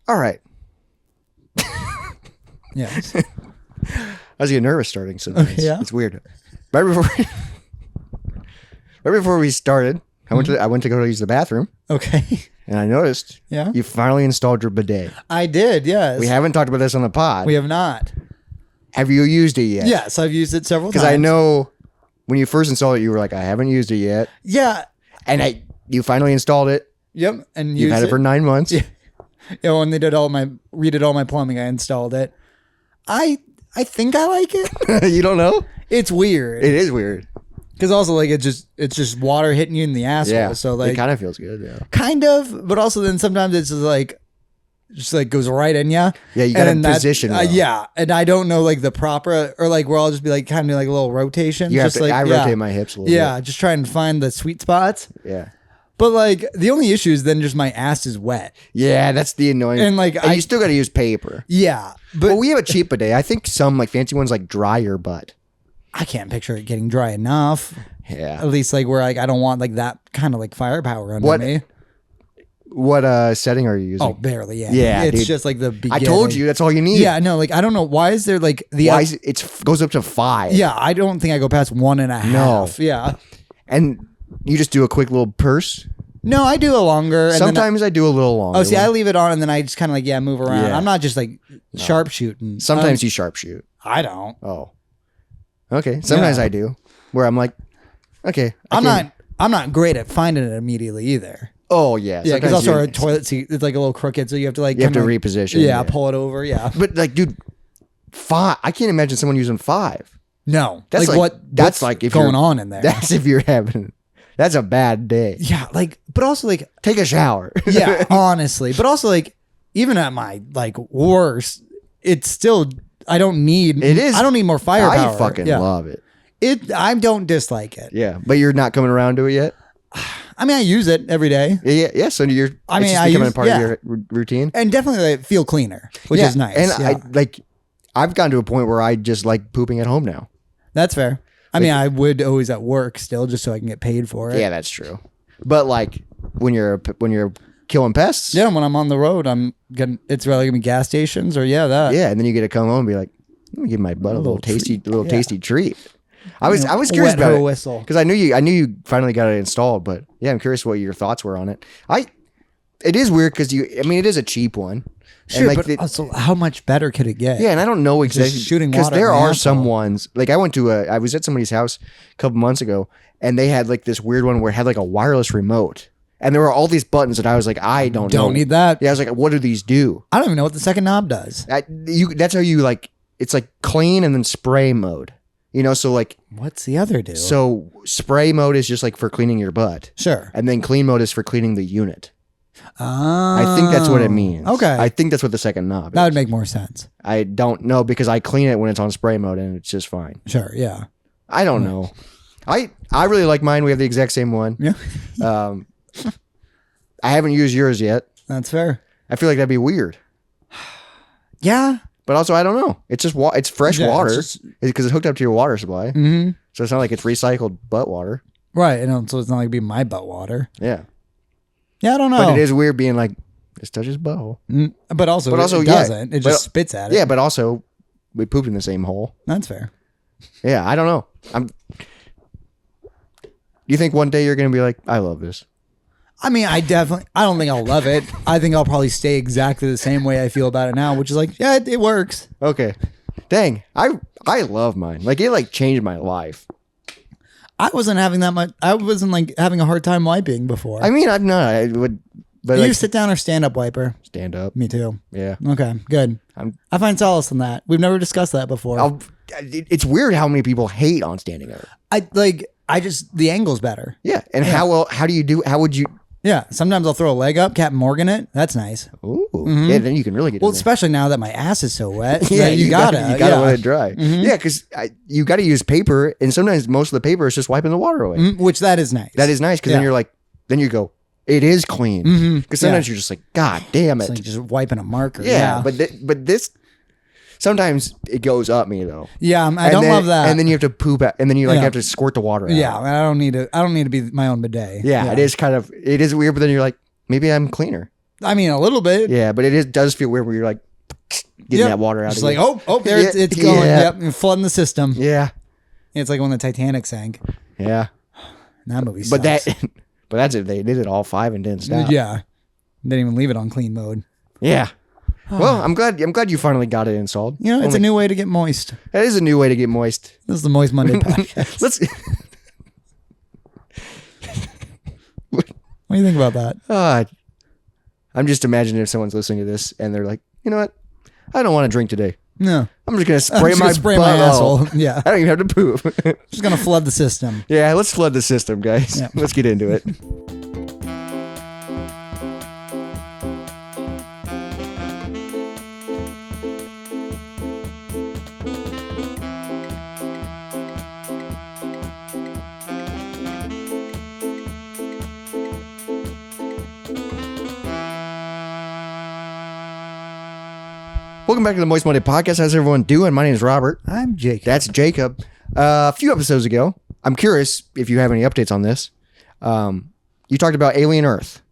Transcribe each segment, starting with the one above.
All right. Yes. I was getting nervous starting sometimes. Yeah. It's weird. Right before we started, I went to go to use the bathroom. Okay. And I noticed you finally installed your bidet. I did, yes. We haven't talked about this on the pod. We have not. Have you used it yet? Yes, I've used it several times. Because I know when you first installed it, you were like, I haven't used it yet. Yeah. And you finally installed it. Yep. And you've had it for 9 months. Yeah. When they redid all my plumbing, I installed it. I think I like it. You don't know? It's weird. It is weird. Because also like it's just water hitting you in the asshole. Yeah. So like it kind of feels good. Yeah. Kind of, but also then sometimes it's just like goes right in ya. Yeah, you got to position. Yeah, and I don't know like the proper or like where I'll just be like kind of like a little rotation. You just have to, I rotate my hips a little bit. Yeah, just try and find the sweet spots. Yeah. But like the only issue is then just my ass is wet. Yeah, that's the annoying. And like you still got to use paper. Yeah, but we have a cheap bidet. I think some like fancy ones like dry your butt. I can't picture it getting dry enough. Yeah. At least like where like I don't want like that kind of like firepower under me. What setting are you using? Oh, barely. Yeah. Yeah, it's dude. just like the beginning. I told you that's all you need. Yeah, no, like I don't know why is there like why is it goes up to 5. Yeah, I don't think I go past 1.5. No. Yeah. And you just do a quick little purse. No, I do a longer. Sometimes I do a little longer. Oh, see, I leave it on and then I just kind of like move around. Yeah. I'm not just like sharpshooting. Sometimes you sharpshoot. I don't. Oh. Okay. Sometimes I do. Where I'm like, okay. I'm not great at finding it immediately either. Oh yeah. Yeah, because also our toilet seat it's like a little crooked, so you have to like reposition. Yeah, pull it over. Yeah. But like, dude, 5. I can't imagine someone using 5. No, that's like that's like if going on in there. That's if you're having. That's a bad day. Yeah, like, but also like take a shower. Yeah, honestly, but also like even at my like worst, it's still I don't need. It is. I don't need more firepower. I fucking love it. I don't dislike it. Yeah, but you're not coming around to it yet. I mean, I use it every day. Yeah. So you're. I mean, it's becoming part of your routine, and definitely like, feel cleaner, which is nice. And I've gotten to a point where I just like pooping at home now. That's fair. I mean, I would always at work still, just so I can get paid for it. Yeah, that's true. But like when you're killing pests, yeah. When I'm on the road, it's really gonna be gas stations or that. Yeah, and then you get to come home and be like, let me give my butt a little tasty treat. I was curious about it because I knew you finally got it installed, but yeah, I'm curious what your thoughts were on it. It is weird because it is a cheap one. Sure, but also how much better could it get? Yeah, and I don't know exactly shooting because water. There are some ones like I was at somebody's house a couple months ago, and they had like this weird one where it had like a wireless remote, and there were all these buttons that I was like, I don't need that. Yeah, I was like, what do these do? I don't even know what the second knob does. That's how you like. It's like clean and then spray mode. So like what's the other do? So spray mode is just like for cleaning your butt. Sure. And then clean mode is for cleaning the unit. Oh. I think that's what it means. Okay. I think that's what the second knob is. That would make more sense. I don't know because I clean it when it's on spray mode and it's just fine. Sure, yeah. I don't know. I really like mine. We have the exact same one. Yeah. I haven't used yours yet. That's fair. I feel like that'd be weird. Yeah. But also, I don't know. It's just it's fresh water because it's hooked up to your water supply. Mm-hmm. So it's not like it's recycled butt water. Right. And so it's not like it'd be my butt water. Yeah. Yeah, I don't know. But it is weird being like, this touches butthole. But also it doesn't. It just spits at it. Yeah, but also, we pooped in the same hole. That's fair. Yeah, I don't know. You think one day you're going to be like, I love this? I mean, I don't think I'll love it. I think I'll probably stay exactly the same way I feel about it now, which is like, yeah, it works. Okay. Dang, I love mine. Like, it like changed my life. I wasn't having that much. I wasn't like having a hard time wiping before. I mean, I'm not. I would. But you like, sit down or stand up wiper? Stand up. Me too. Yeah. Okay, good. I find solace in that. We've never discussed that before. It's weird how many people hate on standing up. The angle's better. Yeah. And how would you? Yeah. Sometimes I'll throw a leg up, Captain Morgan it. That's nice. Ooh. Mm-hmm. Yeah. Then you can really get. Well, especially now that my ass is so wet. Yeah. You gotta let it dry. Mm-hmm. Yeah. Because you got to use paper, and sometimes most of the paper is just wiping the water away. Mm-hmm. Which that is nice. That is nice because then you go. It is clean because sometimes you're just like, God damn it! It's like just wiping a marker. Yeah. But this. Sometimes it goes up me though. Yeah, I don't love that. And then you have to poop out, and then you have to squirt the water out. Yeah, I don't need to be my own bidet. Yeah, it is weird, but then you're like, maybe I'm cleaner. I mean, a little bit. Yeah, but does feel weird where you're like getting that water out Just of like, you. oh, there it's going. Yeah. Yep, and flooding the system. Yeah. It's like when the Titanic sank. Yeah. That movie sucks. But that's if they did it all 5 and didn't stop. Yeah. Didn't even leave it on clean mode. Yeah. Well, I'm glad you finally got it installed. You know, it's a new way to get moist. That is a new way to get moist. This is the Moist Monday podcast. What do you think about that? I'm just imagining if someone's listening to this and they're like, you know what? I don't want to drink today. No. I'm just going to spray my asshole. Yeah. I don't even have to poop. Just going to flood the system. Yeah, let's flood the system, guys. Yeah. Let's get into it. Welcome back to the Moist Monday podcast. How's everyone doing? My name is Robert. I'm Jacob. That's Jacob. A few episodes ago, I'm curious if you have any updates on this. You talked about Alien Earth.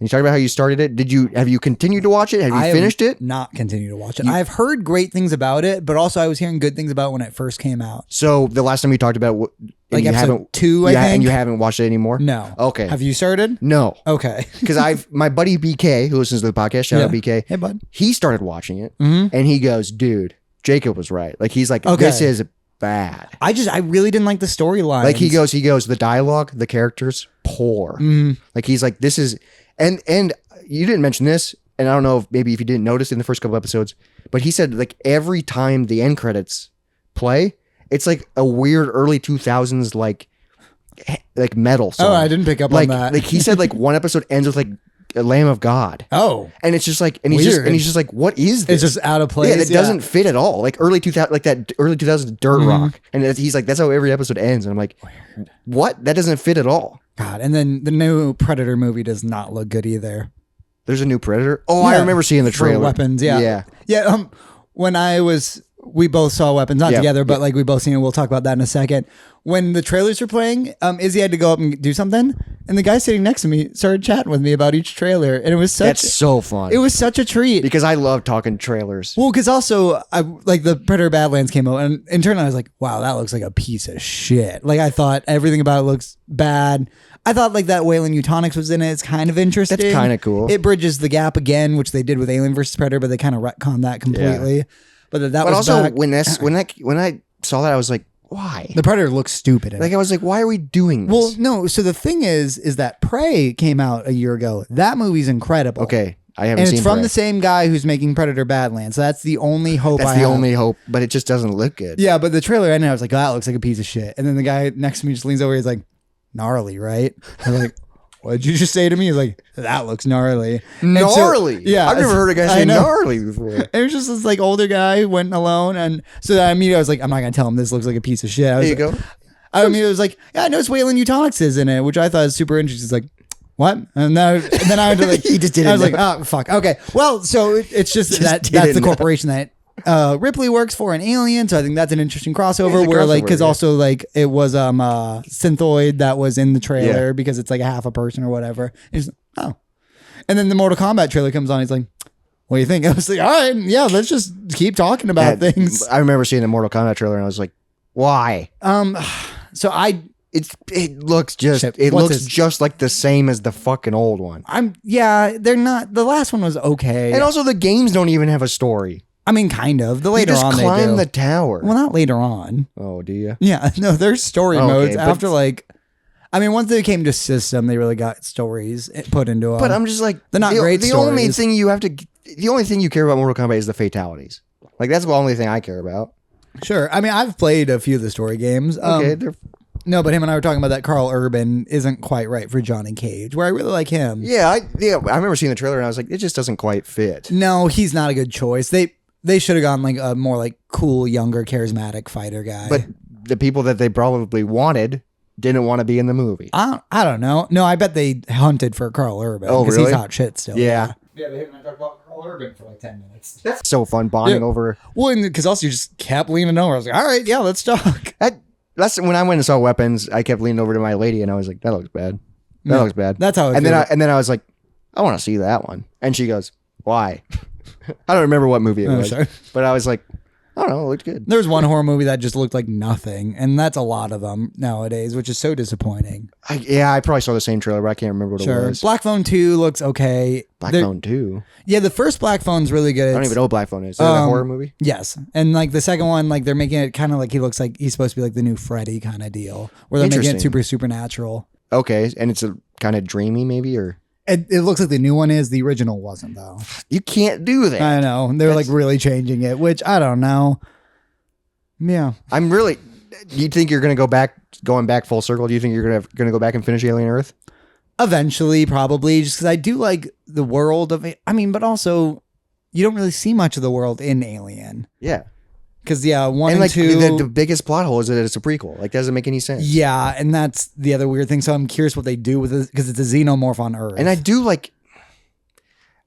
And you talked about how you started it. Have you continued to watch it? Have you finished it? Not continued to watch it. I've heard great things about it, but also I was hearing good things about it when it first came out. So the last time we talked about like episode 2, I think. And you haven't watched it anymore? No. Okay. Have you started? No. Okay. Because my buddy BK, who listens to the podcast, shout out BK. Hey, bud. He started watching it and he goes, dude, Jacob was right. Like, he's like, this is bad. I really didn't like the storyline. Like, he goes, the dialogue, the characters, poor. Like, he's like, this is, and you didn't mention this, and I don't know if maybe if you didn't notice in the first couple episodes, but he said like every time the end credits play, it's like a weird early 2000s like metal song. Oh, I didn't pick up on that. Like he said like one episode ends with like a Lamb of God. Oh. And it's just like, and he's just like, what is this? It's just out of place. Yeah, that doesn't fit at all. Like early 2000, like that early 2000s dirt rock. And he's like, that's how every episode ends. And I'm like, what? That doesn't fit at all. God. And then the new Predator movie does not look good either. There's a new Predator. Oh, yeah, I remember seeing the trailer. For Weapons, yeah. When we both saw Weapons, not together, but like we both seen it. We'll talk about that in a second. When the trailers were playing, Izzy had to go up and do something, and the guy sitting next to me started chatting with me about each trailer, and it was that's so fun. It was such a treat because I love talking trailers. Well, because also I like the Predator Badlands came out, and in turn I was like, wow, that looks like a piece of shit. Like I thought everything about it looks bad. I thought like that Wayland Eutonics was in it. It's kind of interesting. That's kind of cool. It bridges the gap again, which they did with Alien vs. Predator, but they kind of retconned that completely. Yeah. But was also back. when I saw that, I was like, why? The Predator looks stupid. Like I was like, why are we doing this? Well, no. So the thing is that Prey came out a year ago. That movie's incredible. Okay. I haven't and seen it's from Prey. the same guy who's making Predator Badlands. So that's the only hope That's the only hope, but it just doesn't look good. Yeah, but the trailer ended, I was like, oh, that looks like a piece of shit. And then the guy next to me just leans over, he's like, gnarly, right? I was like, what did you just say to me? He's like, that looks gnarly. Gnarly? So, yeah. I've never heard a guy say gnarly before. And it was just this like older guy who went alone. And so that immediately I was like, I'm not going to tell him this looks like a piece of shit. There you go. I mean, it was like, yeah, I noticed Wayland Eutonics is in it, which I thought was super interesting. He's like, what? And then I had to like, he just didn't I was know. like, oh, fuck. Okay. Well, so it's just that's the corporation that Ripley works for an Alien, so I think that's an interesting crossover. Where like, because also like it was Synthoid that was in the trailer because it's like a half a person or whatever. And and then the Mortal Kombat trailer comes on. He's like, "What do you think?" I was like, "All right, yeah, let's just keep talking about things." I remember seeing the Mortal Kombat trailer and I was like, "Why?" So it looks just like the same as the fucking old one. They're not. The last one was okay, and also the games don't even have a story. I mean, kind of. The later on, they climb the tower. Well, not later on. Oh, do you? Yeah, no. There's story modes after like. I mean, once they came to system, they really got stories put into them. But I'm just like, they're not great. The only thing you care about Mortal Kombat is the fatalities. Like that's the only thing I care about. Sure. I mean, I've played a few of the story games. Okay. No, but him and I were talking about that Carl Urban isn't quite right for Johnny Cage, where I really like him. Yeah, I remember seeing the trailer and I was like, it just doesn't quite fit. No, he's not a good choice. They should have gone like a more like cool, younger, charismatic fighter guy. But the people that they probably wanted didn't want to be in the movie. I don't know. No, I bet they hunted for Carl Urban. Oh, really? Because he's hot shit still. Yeah. Yeah, they talked about Carl Urban for like 10 minutes. That's so fun bonding over. Well, because also you just kept leaning over. I was like, all right, yeah, let's talk. That's when I went and saw Weapons. I kept leaning over to my lady and I was like, that looks bad. That looks bad. That's how it and then I was like, I want to see that one. And she goes, why? I don't remember what movie it was, but I was like, I don't know, it looked good. There was one horror movie that just looked like nothing, and that's a lot of them nowadays, which is so disappointing. I probably saw the same trailer, but I can't remember what it was. Black Phone 2 looks okay. Phone 2? Yeah, the first Black Phone's really good. I don't even know what Black Phone is. Is it a horror movie? Yes. And like the second one, like they're making it kind of like he's supposed to be like the new Freddy kind of deal, where they're making it super supernatural. Okay, and it's a kind of dreamy maybe, or... It looks like the new one is. The original wasn't, though. You can't do that. I know. They're like really changing it, which I don't know. Yeah. I'm really... Do you think you're going to going back full circle? Do you think you're going to go back and finish Alien Earth? Eventually, probably, just because I do like the world of it. I mean, but also, you don't really see much of the world in Alien. Yeah. Because, one and 2... The biggest plot hole is that it's a prequel. Like, doesn't make any sense. Yeah, and that's the other weird thing. So I'm curious what they do with it, because it's a xenomorph on Earth. And I do like...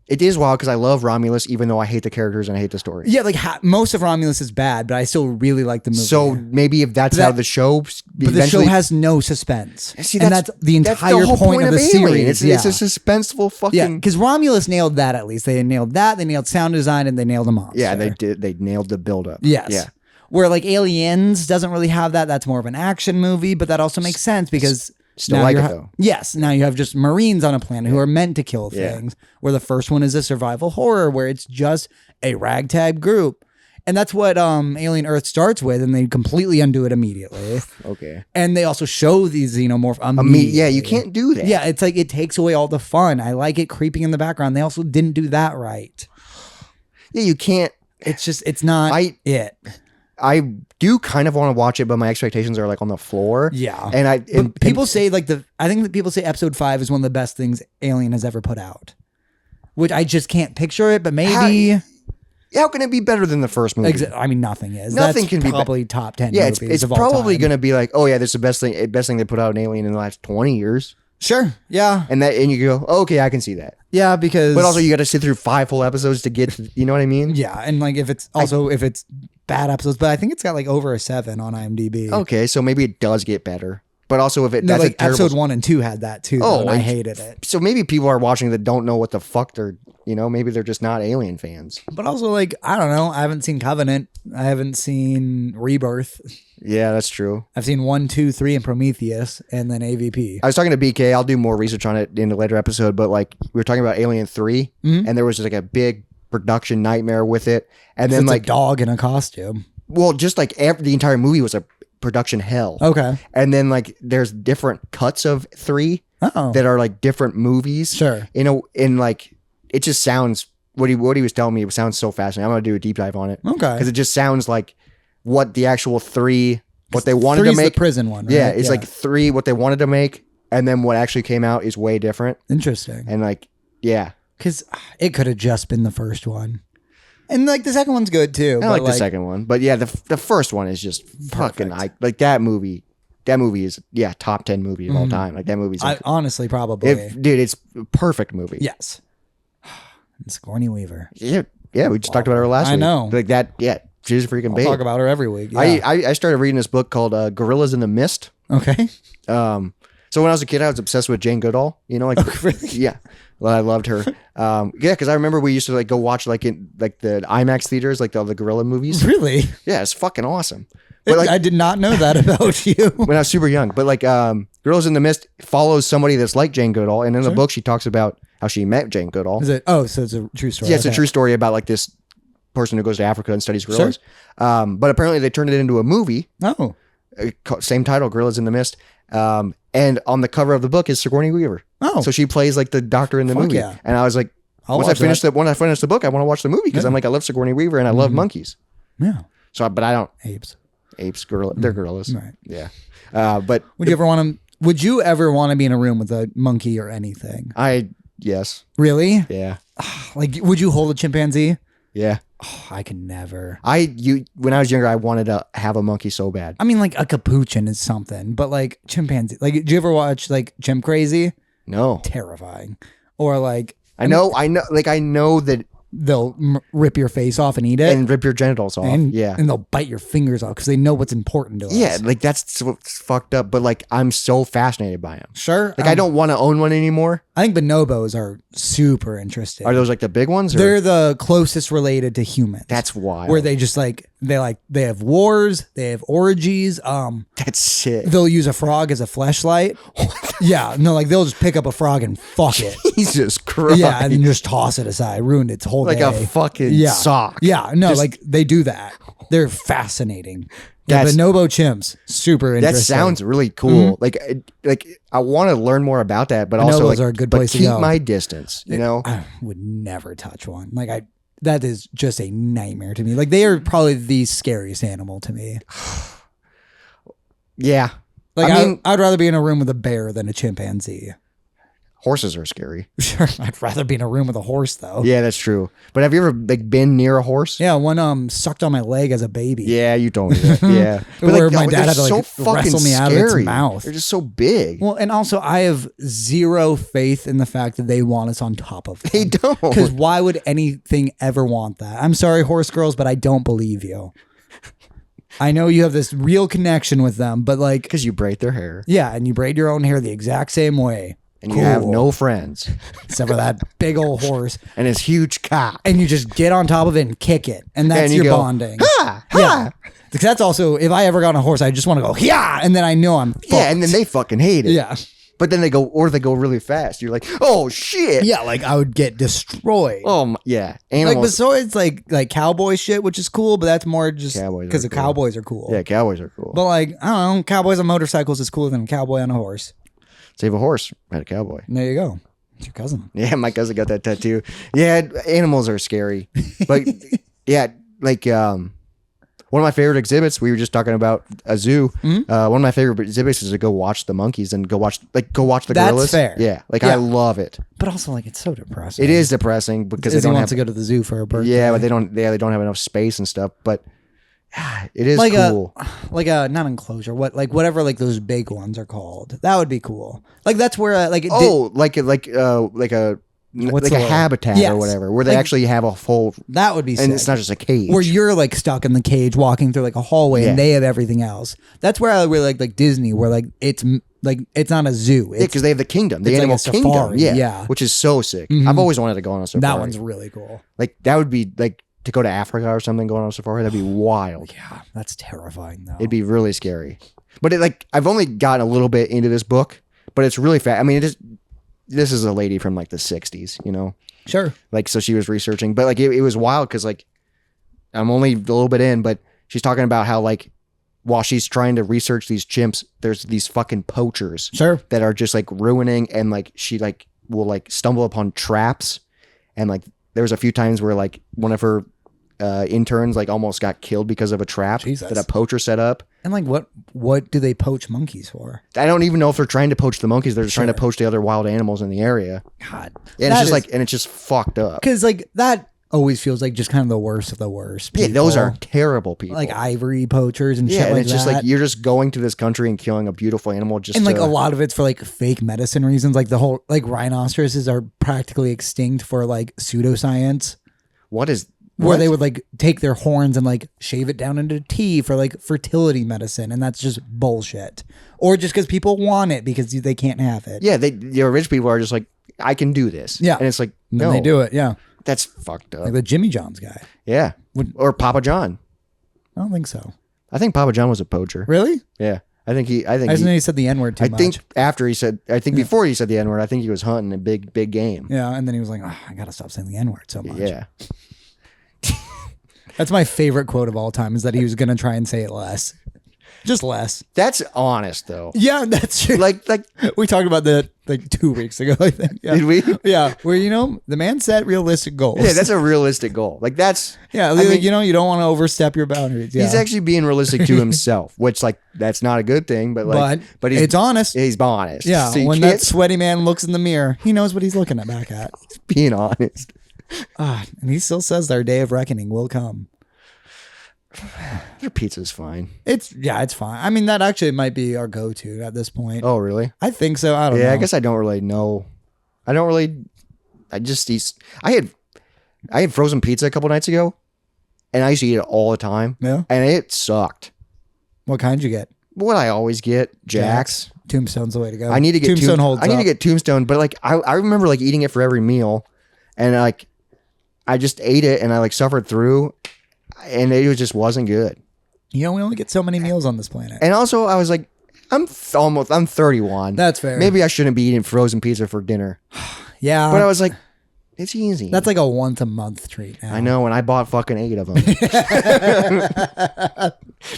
It is wild because I love Romulus, even though I hate the characters and I hate the story. Yeah, like most of Romulus is bad, but I still really like the movie. So maybe if that's how the show... But the show has no suspense. See, that's the entire point of the series. It's a suspenseful fucking... Yeah, because Romulus nailed that at least. They nailed that, they nailed sound design, and they nailed the monster. Yeah, they did. They nailed the buildup. Yes. Yeah. Where like Aliens doesn't really have that. That's more of an action movie, but that also makes sense because... Still like it though. Yes. Now you have just Marines on a planet who are meant to kill things. Where the first one is a survival horror where it's just a ragtag group. And that's what Alien Earth starts with, and they completely undo it immediately. Okay. And they also show these xenomorph immediately. Yeah, you can't do that. Yeah, it's like it takes away all the fun. I like it creeping in the background. They also didn't do that right. Yeah, you can't. It's not it. I do kind of want to watch it, but my expectations are like on the floor. Yeah. And people say I think that people say episode 5 is one of the best things Alien has ever put out. Which I just can't picture it, but maybe. How can it be better than the first movie? I mean, nothing is. Nothing That's can probably be top 10 Yeah, movies it's of all probably time. going to be like, oh yeah, this is the best thing they put out in Alien in the last 20 years. Sure. Yeah. And you go, oh, okay, I can see that. Yeah, because... But also you got to sit through 5 full episodes to get, you know what I mean? Yeah, and like if it's bad episodes, but I think it's got like over a 7 on IMDb. Okay, so maybe it does get better. But also if it... No, that's like episode 1 and 2 had that too, and I hated it. So maybe people are watching that don't know what the fuck they're... maybe they're just not Alien fans. But also like, I don't know, I haven't seen Covenant. I haven't seen Rebirth. Yeah, that's true. I've seen 1, 2, 3 and Prometheus, and then AVP. I was talking to BK. I'll do more research on it in a later episode, but like we were talking about Alien 3, and there was just like a big production nightmare with it. And then like a dog in a costume. Well, just like the entire movie was a production hell. Okay. And then like there's different cuts of 3 that are like different movies. Sure. In like it just sounds what he was telling me. It sounds so fascinating. I'm gonna do a deep dive on it. Okay. Because it just sounds like what the actual 3 what they wanted to make. The prison one. Right? Yeah, it's like 3 what they wanted to make, and then what actually came out is way different. Interesting. And like yeah, because it could have just been the first one. And like the second one's good too. I like the second one, but yeah, the first one is just fucking like that movie. That movie is top 10 movie of all time. Like that movie's honestly probably dude, it's a perfect movie. Yes. And Sigourney Weaver. Yeah, we just talked about her last week. I know. Like that. Yeah, she's a freaking babe. Talk about her every week. Yeah. I started reading this book called Gorillas in the Mist. Okay. So when I was a kid, I was obsessed with Jane Goodall. Really? Yeah. Well, I loved her. Yeah, because I remember we used to like go watch like in like the IMAX theaters, like all the gorilla movies. Really? Yeah, it's fucking awesome. But like, I did not know that about you. When I was super young. But like Gorillas in the Mist follows somebody that's like Jane Goodall, and in the book she talks about how she met Jane Goodall. Is it? Oh, so it's a true story. Yeah, it's a true story about like this person who goes to Africa and studies gorillas. Sure. But apparently they turned it into a movie. Oh. Same title, Gorillas in the Mist. And on the cover of the book is Sigourney Weaver. Oh. So she plays like the doctor in the movie. Yeah. And I was like, when I finish the book, I want to watch the movie because I'm like, I love Sigourney Weaver and I love monkeys. Yeah. So, but I don't. Apes, gorilla. They're gorillas. Right. Yeah. But would you ever want to be in a room with a monkey or anything? Yes. Really? Yeah. Like, would you hold a chimpanzee? Yeah. Oh, I can never. When I was younger, I wanted to have a monkey so bad. I mean, like a capuchin is something, but like chimpanzee. Like, did you ever watch like Chimp Crazy? No. Terrifying. Or like I know. Like I know that they'll rip your face off and eat it. And rip your genitals off. And yeah. And they'll bite your fingers off because they know what's important to us. Yeah, like that's what's fucked up. But like, I'm so fascinated by them. Sure. Like, I don't want to own one anymore. I think bonobos are super interesting. Are those like the big ones? Or? They're the closest related to humans. That's wild. Where they just they have wars, they have orgies. That's sick. They'll use a frog as a fleshlight. Yeah, no, like they'll just pick up a frog and fuck it. Jesus Christ. Yeah, and then just toss it aside, ruin its whole like day. A fucking sock. Yeah, no, like they do that. They're fascinating. Yeah, That's, bonobo chimps, super interesting. That sounds really cool. Like I want to learn more about that, but bonobos also like, are a good place to go. Keep my distance. You know, I would never touch one. Like that is just a nightmare to me. Like they are probably the scariest animal to me. Yeah. Like I mean, I'd rather be in a room with a bear than a chimpanzee. Horses are scary. Sure, I'd rather be in a room with a horse though. Yeah, that's true. But have you ever like been near a horse? Yeah, one sucked on my leg as a baby. Yeah, you told me that. Yeah, but where my dad had to like wrestle me out of its mouth. They're just so big. Well, and also I have zero faith in the fact that they want us on top of them. They don't. Because why would anything ever want that? I'm sorry, horse girls, but I don't believe you. I know you have this real connection with them, but like because you braid their hair. Yeah, and you braid your own hair the exact same way. And you have no friends. Except for that big old horse. And his huge cock. And you just get on top of it and kick it. And that's your bonding. Ha! Ha! Yeah. Because that's also, if I ever got on a horse, I just want to go, yeah, and then I know I'm fucked. Yeah, and then they fucking hate it. Yeah. But then they go really fast. You're like, oh, shit. Yeah, like I would get destroyed. Oh, yeah. Animals. Like, but so it's like cowboy shit, which is cool, but that's more just because the cowboys are cool. Yeah, cowboys are cool. But like, I don't know, cowboys on motorcycles is cooler than a cowboy on a horse. Save a horse, ride a cowboy. There you go. It's your cousin. Yeah, my cousin got that tattoo. Yeah, animals are scary. But yeah, like one of my favorite exhibits, we were just talking about a zoo. Mm-hmm. One of my favorite exhibits is to go watch the monkeys and go watch the gorillas. That's fair. Yeah, I love it. But also like it's so depressing. It is depressing because Izzy wants to go to the zoo for her birthday. Yeah, but they don't have enough space and stuff. But it is like cool. Not enclosure. Whatever those big ones are called. That would be cool. Like that's where like a habitat or whatever, where they actually have a full. That would be sick. And it's not just a cage. Where you're like stuck in the cage walking through like a hallway and they have everything else. That's where I really like Disney, where it's not a zoo. Yeah, because they have the kingdom, the animal kingdom. Yeah, which is so sick. Mm-hmm. I've always wanted to go on a safari. That one's really cool. Like that would be like to go to Africa or something, going on a safari. That'd be wild. Yeah, that's terrifying though. It'd be really scary. But I've only gotten a little bit into this book, but it's really fast. I mean, this is a lady from like the 60s, you know? Sure. Like, so she was researching, but like it was wild because like I'm only a little bit in, but she's talking about how like while she's trying to research these chimps, there's these fucking poachers that are just like ruining, and like she like will like stumble upon traps, and like there was a few times where like one of her interns like almost got killed because of a trap that a poacher set up. And like what do they poach monkeys for? I don't even know if they're trying to poach the monkeys. They're just trying to poach the other wild animals in the area. God. And it's just fucked up. Because like that always feels like just kind of the worst of the worst people. Yeah, those are terrible people. Like ivory poachers and shit like that. Yeah, and it's just like you're just going to this country and killing a beautiful animal just and like a lot of it's for like fake medicine reasons. Like the whole like rhinoceroses are practically extinct for like pseudoscience. Where they would like take their horns and like shave it down into tea for like fertility medicine, and that's just bullshit. Or just because people want it because they can't have it. Yeah, the rich people are just like, I can do this. Yeah, and it's like no, and they do it. Yeah, that's fucked up. Like the Jimmy John's guy. Yeah, or Papa John. I don't think so. I think Papa John was a poacher. Really? Yeah. I think he said the N-word too much. Before he said the N-word, I think he was hunting a big game. Yeah, and then he was like, oh, I gotta stop saying the N-word so much. Yeah. That's my favorite quote of all time, is that he was going to try and say it less. Just less. That's honest, though. Yeah, that's true. Like we talked about that like 2 weeks ago, I think. Yeah. Did we? Yeah. Where, the man set realistic goals. Yeah, that's a realistic goal. Like that's... Yeah, you don't want to overstep your boundaries. Yeah. He's actually being realistic to himself, which like, that's not a good thing, but it's honest. He's honest. Yeah, so when that sweaty man looks in the mirror, he knows what he's looking back at. He's being honest. And he still says their day of reckoning will come. Their pizza's fine. It's fine. I mean, that actually might be our go-to at this point. Oh, really? I think so. I don't know. Yeah, I guess I don't really know. I just eat. I had frozen pizza a couple nights ago, and I used to eat it all the time. Yeah. And it sucked. What kind you get? What I always get, Jack's. Tombstone's the way to go. I need to get Tombstone holds I need up. to get Tombstone, but like I remember like eating it for every meal, and like I just ate it and I like suffered through, and it just wasn't good. We only get so many meals on this planet. And also, I was like, I'm 31. That's fair. Maybe I shouldn't be eating frozen pizza for dinner. Yeah, but I was like, it's easy. That's like a once a month treat now. I know, and I bought fucking 8 of them.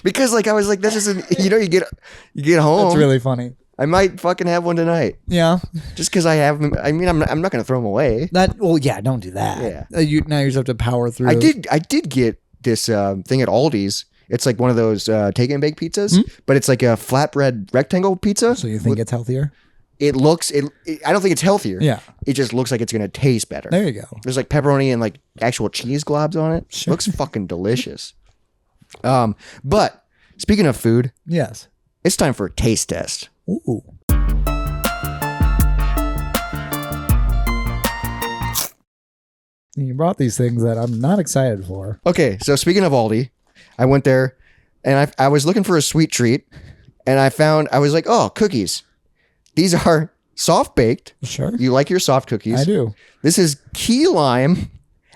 Because like I was like, this isn't. You get home. That's really funny. I might fucking have one tonight. Yeah, just because I have them. I mean, I'm not gonna throw them away. Don't do that. Yeah, now you just have to power through. I did get this thing at Aldi's. It's like one of those take and bake pizzas, but it's like a flatbread rectangle pizza. So you think it's healthier? It looks. I don't think it's healthier. Yeah, it just looks like it's gonna taste better. There you go. There's like pepperoni and like actual cheese globs on it. Sure. Looks fucking delicious. But speaking of food, yes, it's time for a taste test. Ooh. You brought these things that I'm not excited for. Okay, so speaking of Aldi, I went there and I was looking for a sweet treat, and I was like, oh, cookies. These are soft baked. Sure. You like your soft cookies? I do. This is key lime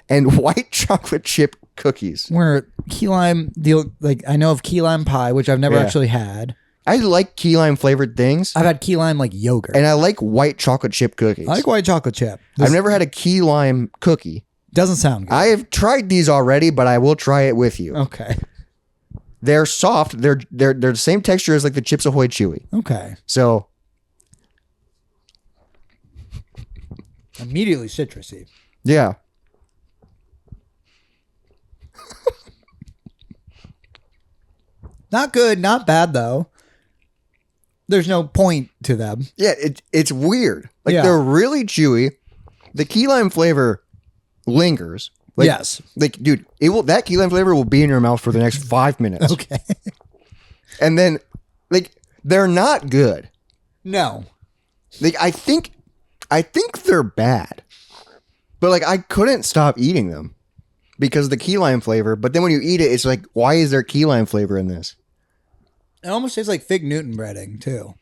and white chocolate chip cookies. Where key lime I know of key lime pie, which I've never actually had. I like key lime flavored things. I've had key lime like yogurt. And I like white chocolate chip cookies. I like white chocolate chip. I've never had a key lime cookie. Doesn't sound good. I have tried these already, but I will try it with you. Okay. They're soft. They're the same texture as like the Chips Ahoy Chewy. Okay. So immediately citrusy. Yeah. Not good, not bad though. There's no point to them. Yeah, it's weird. Like they're really chewy. The key lime flavor lingers. Like, yes. Like, dude, that key lime flavor will be in your mouth for the next 5 minutes. Okay. And then, like, they're not good. No. Like, I think they're bad. But like, I couldn't stop eating them because of the key lime flavor. But then when you eat it, it's like, why is there key lime flavor in this? It almost tastes like fig Newton breading too.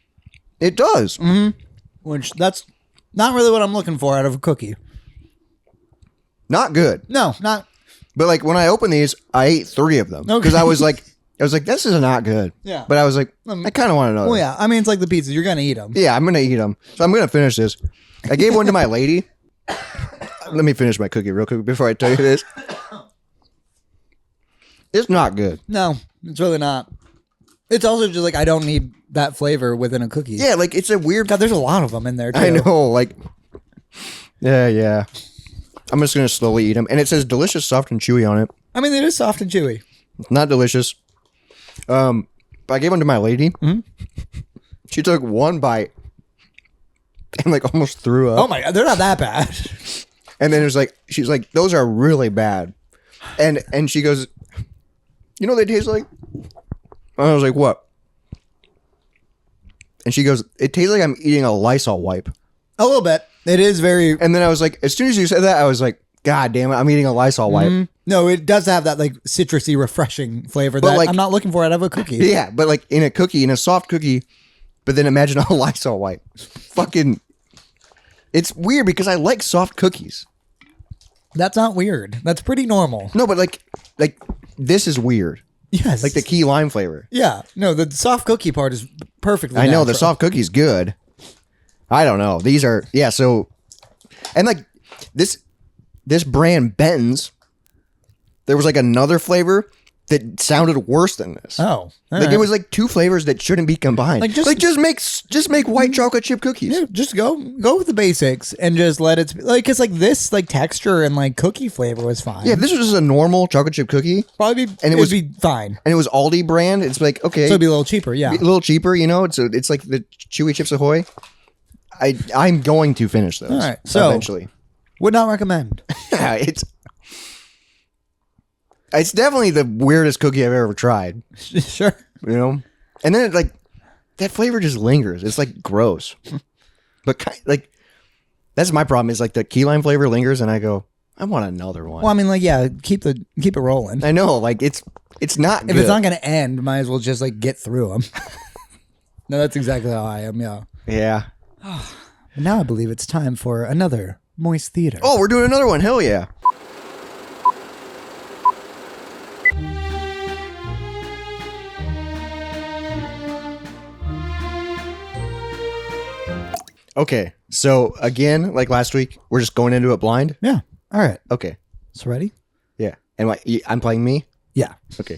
It does. Mm-hmm. Which that's not really what I'm looking for out of a cookie. Not good. No, not. But like when I opened these, I ate 3 of them because I was like, this is not good. Yeah. But I was like, I kind of want another. Well, yeah. I mean, it's like the pizzas. You're gonna eat them. Yeah, I'm gonna eat them. So I'm gonna finish this. I gave one to my lady. Let me finish my cookie real quick before I tell you this. It's not good. No, it's really not. It's also just like I don't need that flavor within a cookie. Yeah, like it's a weird. God, there's a lot of them in there too. I know, like. Yeah. I'm just gonna slowly eat them, and it says delicious, soft, and chewy on it. I mean, it is soft and chewy. It's not delicious. But I gave one to my lady. Mm-hmm. She took one bite and like almost threw up. Oh my God, they're not that bad. And then she's like, those are really bad. And she goes, you know what they taste like? And I was like, what? And she goes, it tastes like I'm eating a Lysol wipe. A little bit. It is very. And then I was like, as soon as you said that, I was like, God damn it, I'm eating a Lysol wipe. Mm-hmm. No, it does have that like citrusy, refreshing flavor that like, I'm not looking for out of a cookie. Yeah, but like in a soft cookie, but then imagine a Lysol wipe. Fucking, it's weird because I like soft cookies. That's not weird. That's pretty normal. No, but like this is weird. Yes. Like the key lime flavor. Yeah. No, the soft cookie part is perfectly I know natural. the soft cookie's good. I don't know. These are, so, and like this brand Benton's, there was like another flavor that sounded worse than this. Oh. Like it was like 2 flavors that shouldn't be combined. Like just make white chocolate chip cookies. Yeah, just go with the basics and just let it like cuz like this like texture and like cookie flavor was fine. Yeah, if this was just a normal chocolate chip cookie, probably be, and it would be fine. And it was Aldi brand, it's like okay. So it'd be a little cheaper, yeah. A little cheaper, you know? It's like the Chewy Chips Ahoy. I'm going to finish those. All right. So eventually. Would not recommend. Yeah, it's definitely the weirdest cookie I've ever tried. Sure. You know? And then like that flavor just lingers. It's like gross. But like that's my problem is like the key lime flavor lingers and I go, I want another one. Well, I mean, like, yeah, keep it rolling. I know, like it's not good. If it's not going to end, might as well just like get through them. No, that's exactly how I am. Yeah. Yeah. Now I believe it's time for another Moist Theater. Oh, we're doing another one. Hell yeah. Okay, so again, like last week, we're just going into it blind? Yeah. All right. Okay. So ready? Yeah. And what, I'm playing me? Yeah. Okay.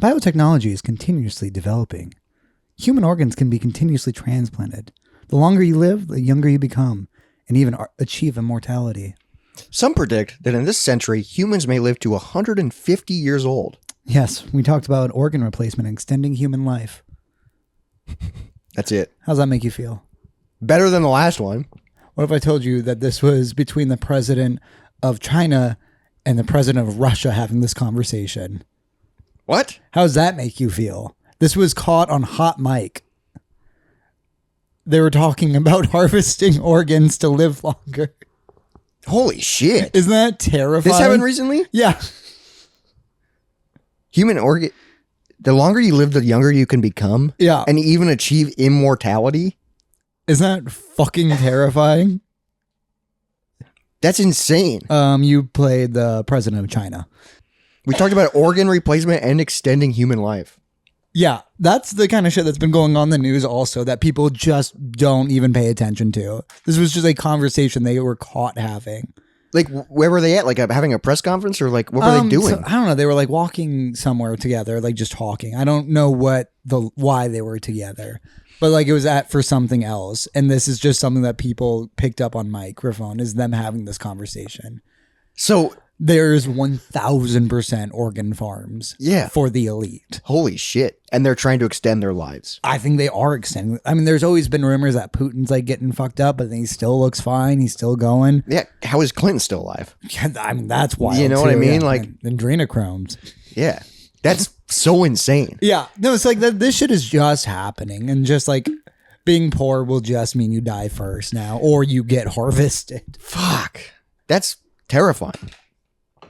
Biotechnology is continuously developing. Human organs can be continuously transplanted. The longer you live, the younger you become, and even achieve immortality. Some predict that in this century, humans may live to 150 years old. Yes, we talked about organ replacement and extending human life. That's it. How's that make you feel? Better than the last one. What if I told you that this was between the president of China and the president of Russia having this conversation? What? How does that make you feel? This was caught on hot mic. They were talking about harvesting organs to live longer. Holy shit. Isn't that terrifying? This happened recently? Yeah. Human organ... The longer you live, the younger you can become. Yeah. And even achieve immortality. Isn't that fucking terrifying? That's insane. You played the president of China. We talked about organ replacement and extending human life. Yeah, that's the kind of shit that's been going on in the news also that people just don't even pay attention to. This was just a conversation they were caught having. Like, where were they at? Like, having a press conference? Or, like, what were they doing? So, I don't know. They were, like, walking somewhere together, like, just talking. I don't know why they were together. But, like, it was for something else. And this is just something that people picked up on microphone, is them having this conversation. So... There's 1,000% organ farms for the elite. Holy shit. And they're trying to extend their lives. I think they are extending. I mean, there's always been rumors that Putin's like getting fucked up, but he still looks fine. He's still going. Yeah. How is Clinton still alive? Yeah, I mean, that's wild. You know what I mean? Yeah. Like adrenochromes. Yeah. That's so insane. Yeah. No, it's like this shit is just happening. And just like being poor will just mean you die first now or you get harvested. Fuck. That's terrifying.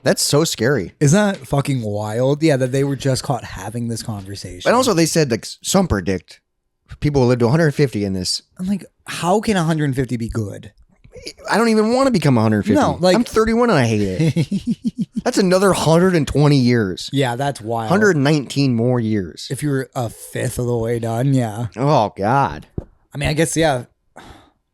That's so scary. Isn't that fucking wild? Yeah, that they were just caught having this conversation. And also they said like some predict people will live to 150 in this. I'm like, how can 150 be good? I don't even want to become 150. No, like I'm 31 and I hate it. That's another 120 years. Yeah, that's wild. 119 more years. If you're a fifth of the way done, yeah. Oh, God. I mean, I guess, yeah.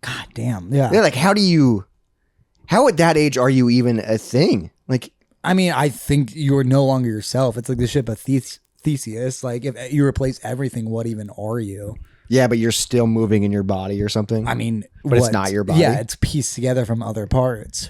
God damn. Yeah. Yeah, like how at that age are you even a thing? Like, I mean, I think you're no longer yourself. It's like the ship of Theseus. Like, if you replace everything, what even are you? Yeah, but you're still moving in your body or something. I mean, but it's not your body. Yeah, it's pieced together from other parts.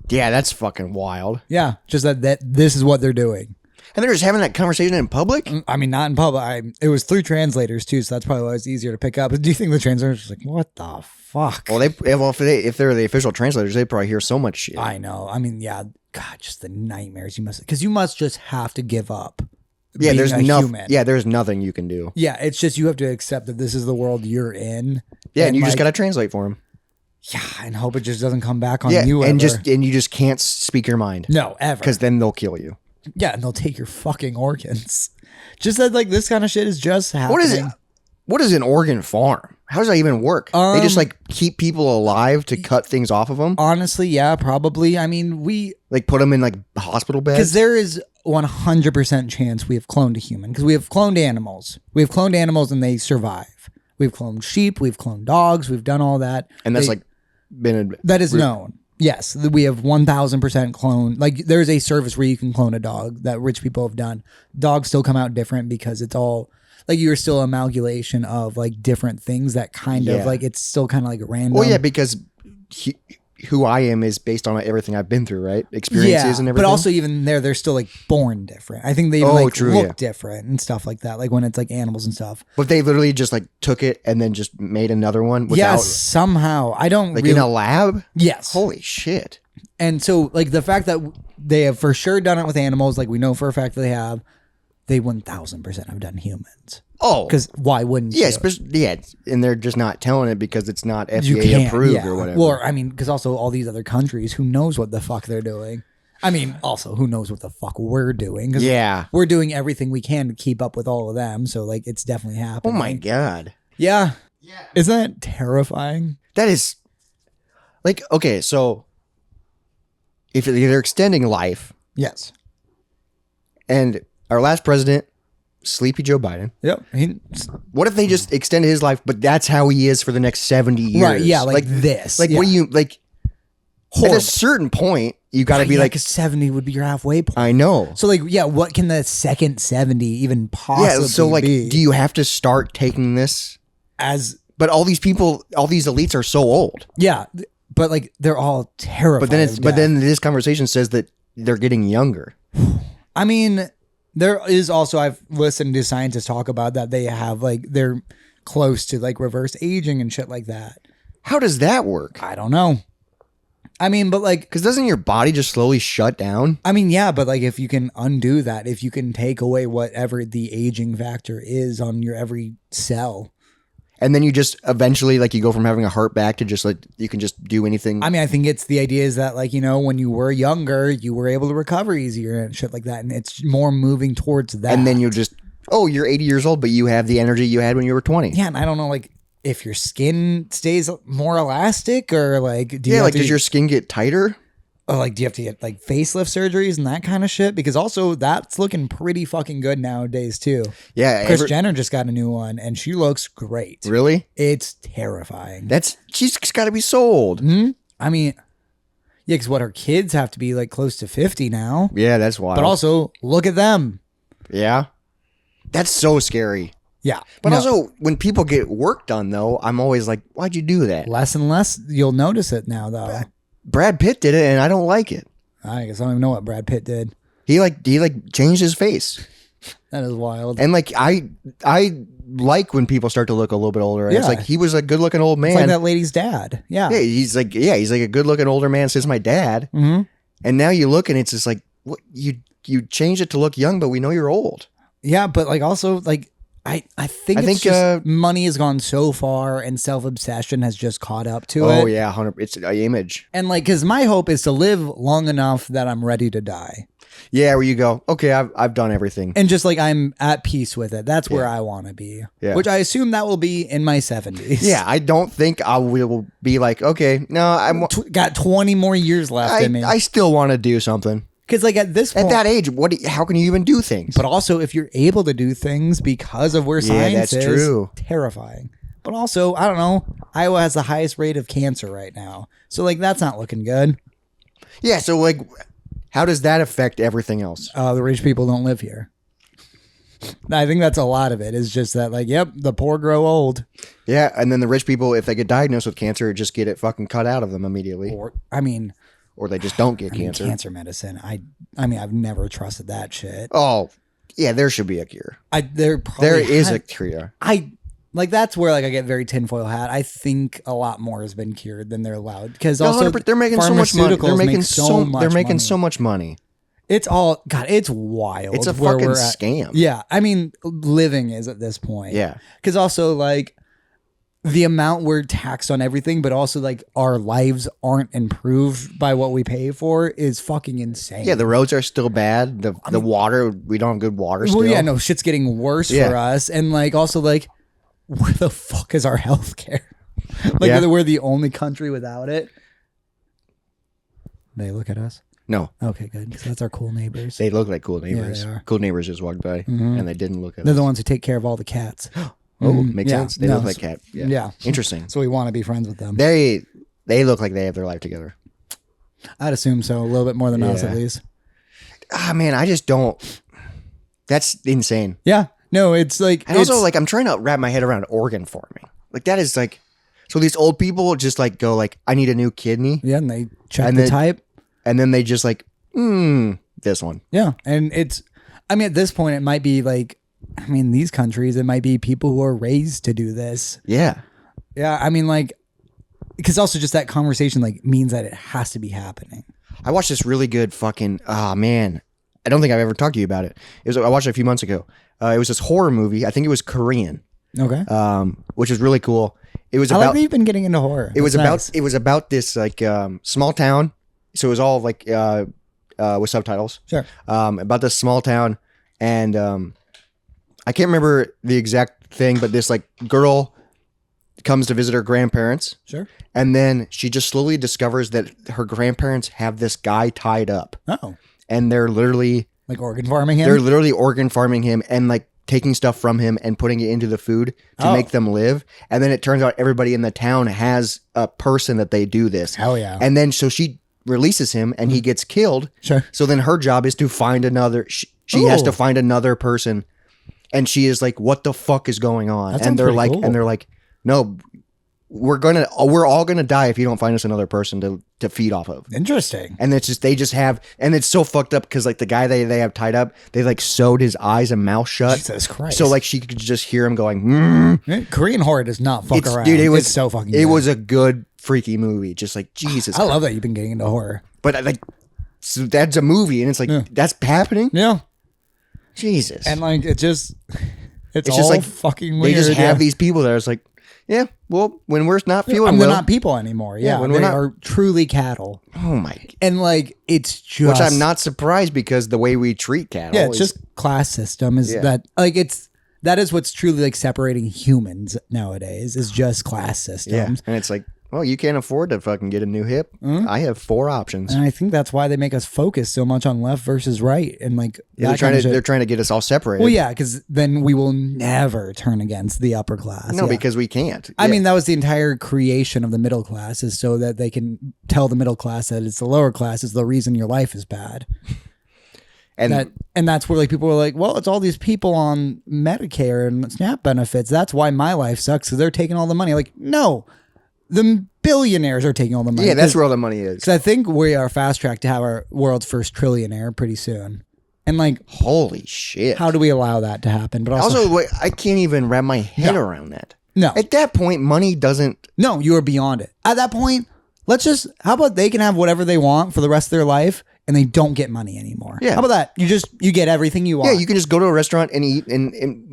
Yeah, that's fucking wild. Yeah, just that this is what they're doing. And they're just having that conversation in public? I mean, not in public. It was through translators, too, so that's probably why it's easier to pick up. But do you think the translators are like, what the fuck? Well, if they're the official translators, they probably hear so much shit. I know. I mean, yeah. God, just the nightmares you must... Because you must just have to give up. Yeah, there's nothing you can do. Yeah, it's just you have to accept that this is the world you're in. Yeah, and you just got to translate for them. Yeah, and hope it just doesn't come back on you ever. And you just can't speak your mind. No, ever. Because then they'll kill you. Yeah, and they'll take your fucking organs. Just that, like, this kind of shit is just happening. What is it? What is an organ farm? How does that even work? They just like keep people alive to cut things off of them? Honestly, yeah, probably. I mean, we... Like put them in like hospital beds? Because there is 100% chance we have cloned a human. Because we have cloned animals. We have cloned animals and they survive. We've cloned sheep. We've cloned dogs. We've done all that. And that's been... That is known. Yes, we have 1,000% clone. Like, there's a service where you can clone a dog that rich people have done. Dogs still come out different because it's all... Like, you're still amalgamation of, like, different things that kind of, like, it's still kind of, like, random. Well, yeah, because who I am is based on everything I've been through, right? Experiences and everything. But also, even they're still, like, born different. I think they even, look different and stuff like that. Like, when it's, like, animals and stuff. But they literally just, like, took it and then just made another one without... Yeah, somehow. I don't Like, in a lab? Yes. Holy shit. And so, like, the fact that they have for sure done it with animals, like, we know for a fact that they 1,000% have done humans. Oh, because why wouldn't you? Yeah, and they're just not telling it because it's not FDA approved or whatever. Well, I mean, because also all these other countries, who knows what the fuck they're doing? I mean, also, who knows what the fuck we're doing? Yeah. We're doing everything we can to keep up with all of them. So, like, it's definitely happening. Oh, my God. Yeah. Isn't that terrifying? That is, like, okay, so if they're extending life. Yes. And our last president, Sleepy Joe Biden. Yep. What if they just extended his life, but that's how he is for the next 70 years? Right, yeah, like this. Like, what do you, like, horrible. At a certain point, you got to be like 70 would be your halfway point. I know. So like, yeah, what can the second 70 even possibly be? So like, do you have to start taking this as? But all these people, all these elites are so old. Yeah, but like they're all terrified. But then this conversation says that they're getting younger. I mean, there is also, I've listened to scientists talk about that they have like they're close to like reverse aging and shit like that. How does that work? I don't know. I mean, but like, because doesn't your body just slowly shut down? I mean, yeah, but like if you can undo that, if you can take away whatever the aging factor is on your every cell. And then you just eventually like you go from having a heart back to just like you can just do anything. I mean, I think it's the idea is that like, you know, when you were younger, you were able to recover easier and shit like that. And it's more moving towards that. And then you're just, you're 80 years old, but you have the energy you had when you were 20. Yeah. And I don't know, like, if your skin stays more elastic or like, does your skin get tighter? Or like, do you have to get like facelift surgeries and that kind of shit? Because also that's looking pretty fucking good nowadays too. Yeah. Kris Jenner just got a new one and she looks great. Really? It's terrifying. She's got to be so old. Mm-hmm. I mean, yeah, because her kids have to be like close to 50 now. Yeah, that's wild. But also look at them. Yeah. That's so scary. Yeah. But also, when people get work done, though, I'm always like, why'd you do that? Less and less, you'll notice it now, though. Brad Pitt did it, and I don't like it. I guess I don't even know what Brad Pitt did. He changed his face. That is wild. And like I like when people start to look a little bit older. Yeah. It's like he was a good looking old man. It's like that lady's dad. Yeah. Yeah, he's like a good looking older man since my dad. Mm-hmm. And now you look and it's just like what you changed it to look young, but we know you're old. Yeah, but like also like I think it's just money has gone so far and self-obsession has just caught up to it. Oh yeah, 100%. It's an image. And like, because my hope is to live long enough that I'm ready to die. Yeah, where you go, okay, I've done everything. And just like I'm at peace with it. That's where I want to be. Yeah. Which I assume that will be in my 70s. Yeah, I don't think I will be like, okay, no, I'm got 20 more years left in me. I still want to do something. Because like at this point, at that age, how can you even do things? But also, if you're able to do things because of where science is, true. Terrifying. But also, I don't know. Iowa has the highest rate of cancer right now, so like that's not looking good. Yeah. So like, how does that affect everything else? The rich people don't live here. I think that's a lot of it. Is just that like, yep, the poor grow old. Yeah, and then the rich people, if they get diagnosed with cancer, just get it fucking cut out of them immediately. Or they just don't get cancer. Cancer medicine. I mean, I've never trusted that shit. Oh, yeah, there should be a cure. There is a cure. That's where like I get very tinfoil hat. I think a lot more has been cured than they're allowed because they're making so much money. They're making so much money. It's all it's wild. It's a fucking scam. Yeah, I mean, living is at this point. Yeah, because also like. The amount we're taxed on everything, but also like our lives aren't improved by what we pay for is fucking insane. Yeah, the roads are still bad. The water, we don't have good water still. Well, yeah, no, shit's getting worse for us. And like also like, where the fuck is our health care? We're the only country without it. They look at us? No. Okay, good. Because that's our cool neighbors. They look like cool neighbors. Yeah, they are. Cool neighbors just walked by and they didn't look at us. They're the ones who take care of all the cats. Oh, makes sense. They look like cat. Yeah. Interesting. So we want to be friends with them. They look like they have their life together. I'd assume so. A little bit more than us, at least. Ah, man, I just don't. That's insane. Yeah. No, it's like. And also, like, I'm trying to wrap my head around organ farming. Like, that is like. So these old people just like go like, I need a new kidney. Yeah, and they check the type. And then they just like, this one. Yeah. And it's. I mean, at this point, it might be like. I mean, these countries, it might be people who are raised to do this. Yeah. Yeah. I mean, like, because also just that conversation, like, means that it has to be happening. I watched this really good fucking, I don't think I've ever talked to you about it. I watched it a few months ago. It was this horror movie. I think it was Korean. Okay. Which was really cool. It was I about. like that you've been getting into horror. It was about this like small town. So it was all like with subtitles. Sure. About this small town, and I can't remember the exact thing, but this like girl comes to visit her grandparents. Sure. And then she just slowly discovers that her grandparents have this guy tied up. Oh. And they're literally like organ farming him. They're literally organ farming him and like taking stuff from him and putting it into the food to make them live. And then it turns out everybody in the town has a person that they do this. Hell yeah. And then so she releases him and he gets killed. Sure. So then her job is to find another. She has to find another person. And she is like, what the fuck is going on? And they're like, no, we're all gonna die if you don't find us another person to feed off of. Interesting. And it's just and it's so fucked up because like the guy they have tied up, they like sewed his eyes and mouth shut. Jesus Christ. So like she could just hear him going. Korean horror does not fuck around. Dude, it's so fucking good. It was a good freaky movie. Just like Jesus. I love that you've been getting into horror. But like, so that's a movie, and it's like that's happening. Yeah. Jesus. And like it's just all like fucking weird. They just have these people that are just like, yeah, well, when we're not feeling they're not people anymore. Yeah, when they are truly cattle. Oh my. And like it's just, which I'm not surprised because the way we treat cattle. Yeah, it's just class system is that like that is what's truly like separating humans nowadays is just class systems. Yeah, and it's like, well, you can't afford to fucking get a new hip. I have 4 options. And I think that's why they make us focus so much on left versus right. And like, they're trying to get us all separated. Well, yeah, because then we will never turn against the upper class. No, because we can't. I mean, that was the entire creation of the middle class is so that they can tell the middle class that it's the lower class is the reason your life is bad. And that's where like people were like, well, it's all these people on Medicare and SNAP benefits. That's why my life sucks. So they're taking all the money. Like, no. The billionaires are taking all the money. Yeah, that's where all the money is. Because I think we are fast tracked to have our world's first trillionaire pretty soon. And like, holy shit. How do we allow that to happen? But also I can't even wrap my head around that. No. At that point, money doesn't. No, you are beyond it. At that point, how about they can have whatever they want for the rest of their life and they don't get money anymore? Yeah. How about that? You get everything you want. Yeah, you can just go to a restaurant and eat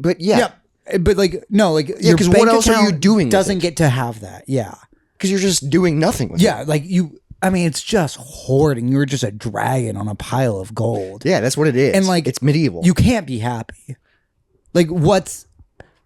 but yeah. Yep. But like, no, like your bank what else are you doing? Doesn't get to have that. Yeah. Because you're just doing nothing with it. Yeah, like it's just hoarding. You're just a dragon on a pile of gold. Yeah, that's what it is. And like, it's medieval. You can't be happy. Like what's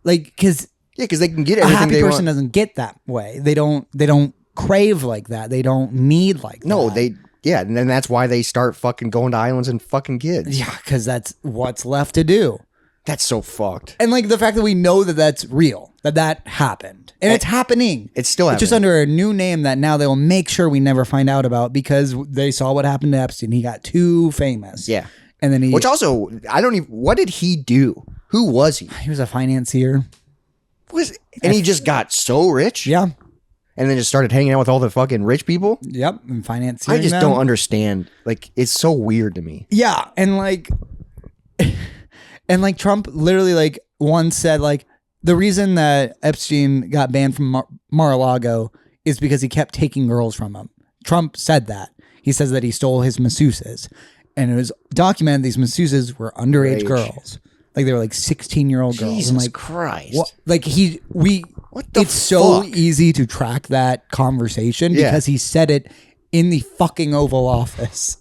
like, because they can get everything. A happy person doesn't get that way. They don't crave like that. They don't need like that. No, and then that's why they start fucking going to islands and fucking kids. Yeah, because that's what's left to do. That's so fucked. And like the fact that we know that that's real, that happened. And it's happening. It's still happening. It's just under a new name that now they will make sure we never find out about because they saw what happened to Epstein. He got too famous. Yeah. And then which also, what did he do? Who was he? He was a financier. And he just got so rich? Yeah. And then just started hanging out with all the fucking rich people? Yep. And financiering I just don't understand. Like, it's so weird to me. Yeah. And like... And like Trump literally like once said like the reason that Epstein got banned from Mar-a-Lago is because he kept taking girls from him. Trump said that. He says that he stole his masseuses. And it was documented these masseuses were underage girls. Like they were like 16-year-old girls. Jesus and like, Christ. What, like it's so easy to track that conversation because he said it in the fucking Oval Office.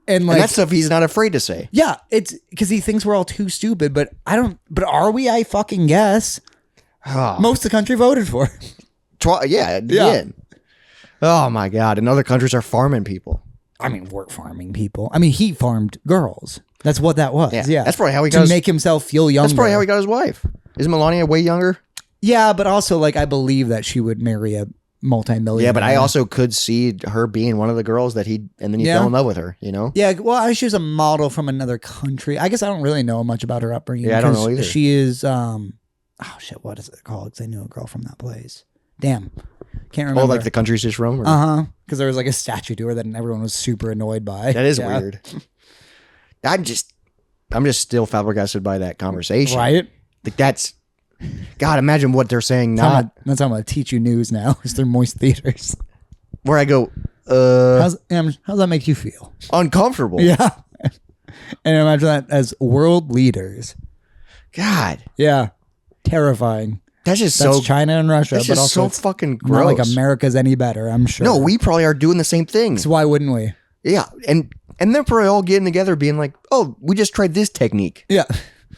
And like that stuff he's not afraid to say. Yeah, it's because he thinks we're all too stupid, but are we? I fucking guess. Most of the country voted for it. Yeah. Oh my God. And other countries are farming people. I mean, we're farming people. I mean, he farmed girls. That's what that was. Yeah. That's probably how he got to make himself feel younger. That's probably how he got his wife. Isn't Melania way younger? Yeah, but also like I believe that she would marry a multi-millionaire. Yeah, but I also could see her being one of the girls that and then he fell in love with her, you know? Yeah, well, she was a model from another country. I guess I don't really know much about her upbringing. Yeah, I don't know either. She is, what is it called? Because I knew a girl from that place. Damn. Can't remember. Oh, like the country she's from? Because there was like a statue to her that everyone was super annoyed by. That is weird. I'm just still flabbergasted by that conversation. Right? Like that's... God, imagine what they're saying now. That's how I'm going to teach you news now, is through moist theaters. Where I go, how's that make you feel? Uncomfortable. Yeah. And imagine that as world leaders. God. Yeah. Terrifying. That's China and Russia, but also so fucking gross. Not like America's any better, I'm sure. No, we probably are doing the same thing. So why wouldn't we? Yeah, and they're probably all getting together being like, oh, we just tried this technique. Yeah.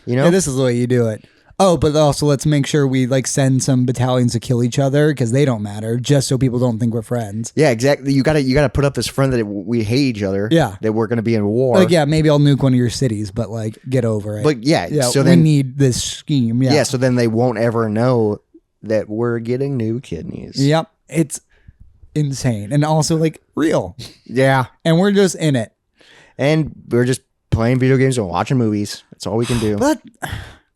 You know? Yeah, this is the way you do it. Oh, but also let's make sure we like send some battalions to kill each other because they don't matter, just so people don't think we're friends. Yeah, exactly. You gotta put up this front that we hate each other. Yeah. That we're gonna be in war. Like, yeah, maybe I'll nuke one of your cities, but like, get over it. But yeah, so then we need this scheme. Yeah. Yeah, so then they won't ever know that we're getting new kidneys. Yep. It's insane. And also like real. Yeah. And we're just in it. And we're just playing video games and watching movies. That's all we can do. But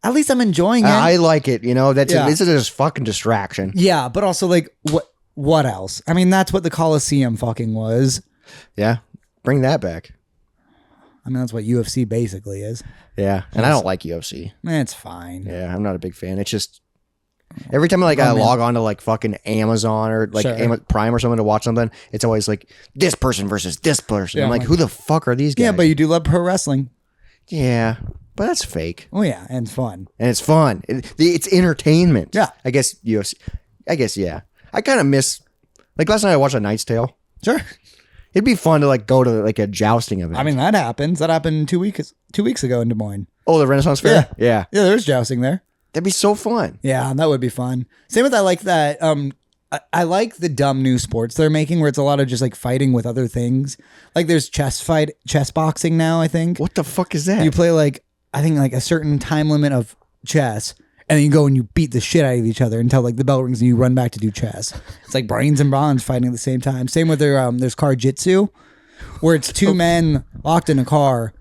at least I'm enjoying it. I like it. You know, this is just fucking distraction. Yeah, but also like what else? I mean, that's what the Coliseum fucking was. Yeah. Bring that back. I mean, that's what UFC basically is. Yeah. And I don't like UFC. It's fine. Yeah, I'm not a big fan. It's just every time I log on to like fucking Amazon or like Prime or something to watch something, it's always like this person versus this person. Yeah, I'm like, who the fuck are these guys? Yeah, but you do love pro wrestling. Yeah, but that's fake. Oh yeah, and it's fun. And it's fun. It's entertainment. Yeah. I guess UFC. I guess, yeah. I kind of miss, like last night I watched A Knight's Tale. Sure. It'd be fun to like go to like a jousting event. I mean, that happens. That happened 2 weeks ago in Des Moines. Oh, the Renaissance Fair? Yeah. Yeah, there's jousting there. That'd be so fun. Yeah, that would be fun. Same with I like that. I like the dumb new sports they're making where it's a lot of just like fighting with other things. Like there's chess boxing now, I think. What the fuck is that? You play like, I think like a certain time limit of chess and then you go and you beat the shit out of each other until like the bell rings and you run back to do chess. It's like brains and bronze fighting at the same time. Same with there's car jitsu where it's two men locked in a car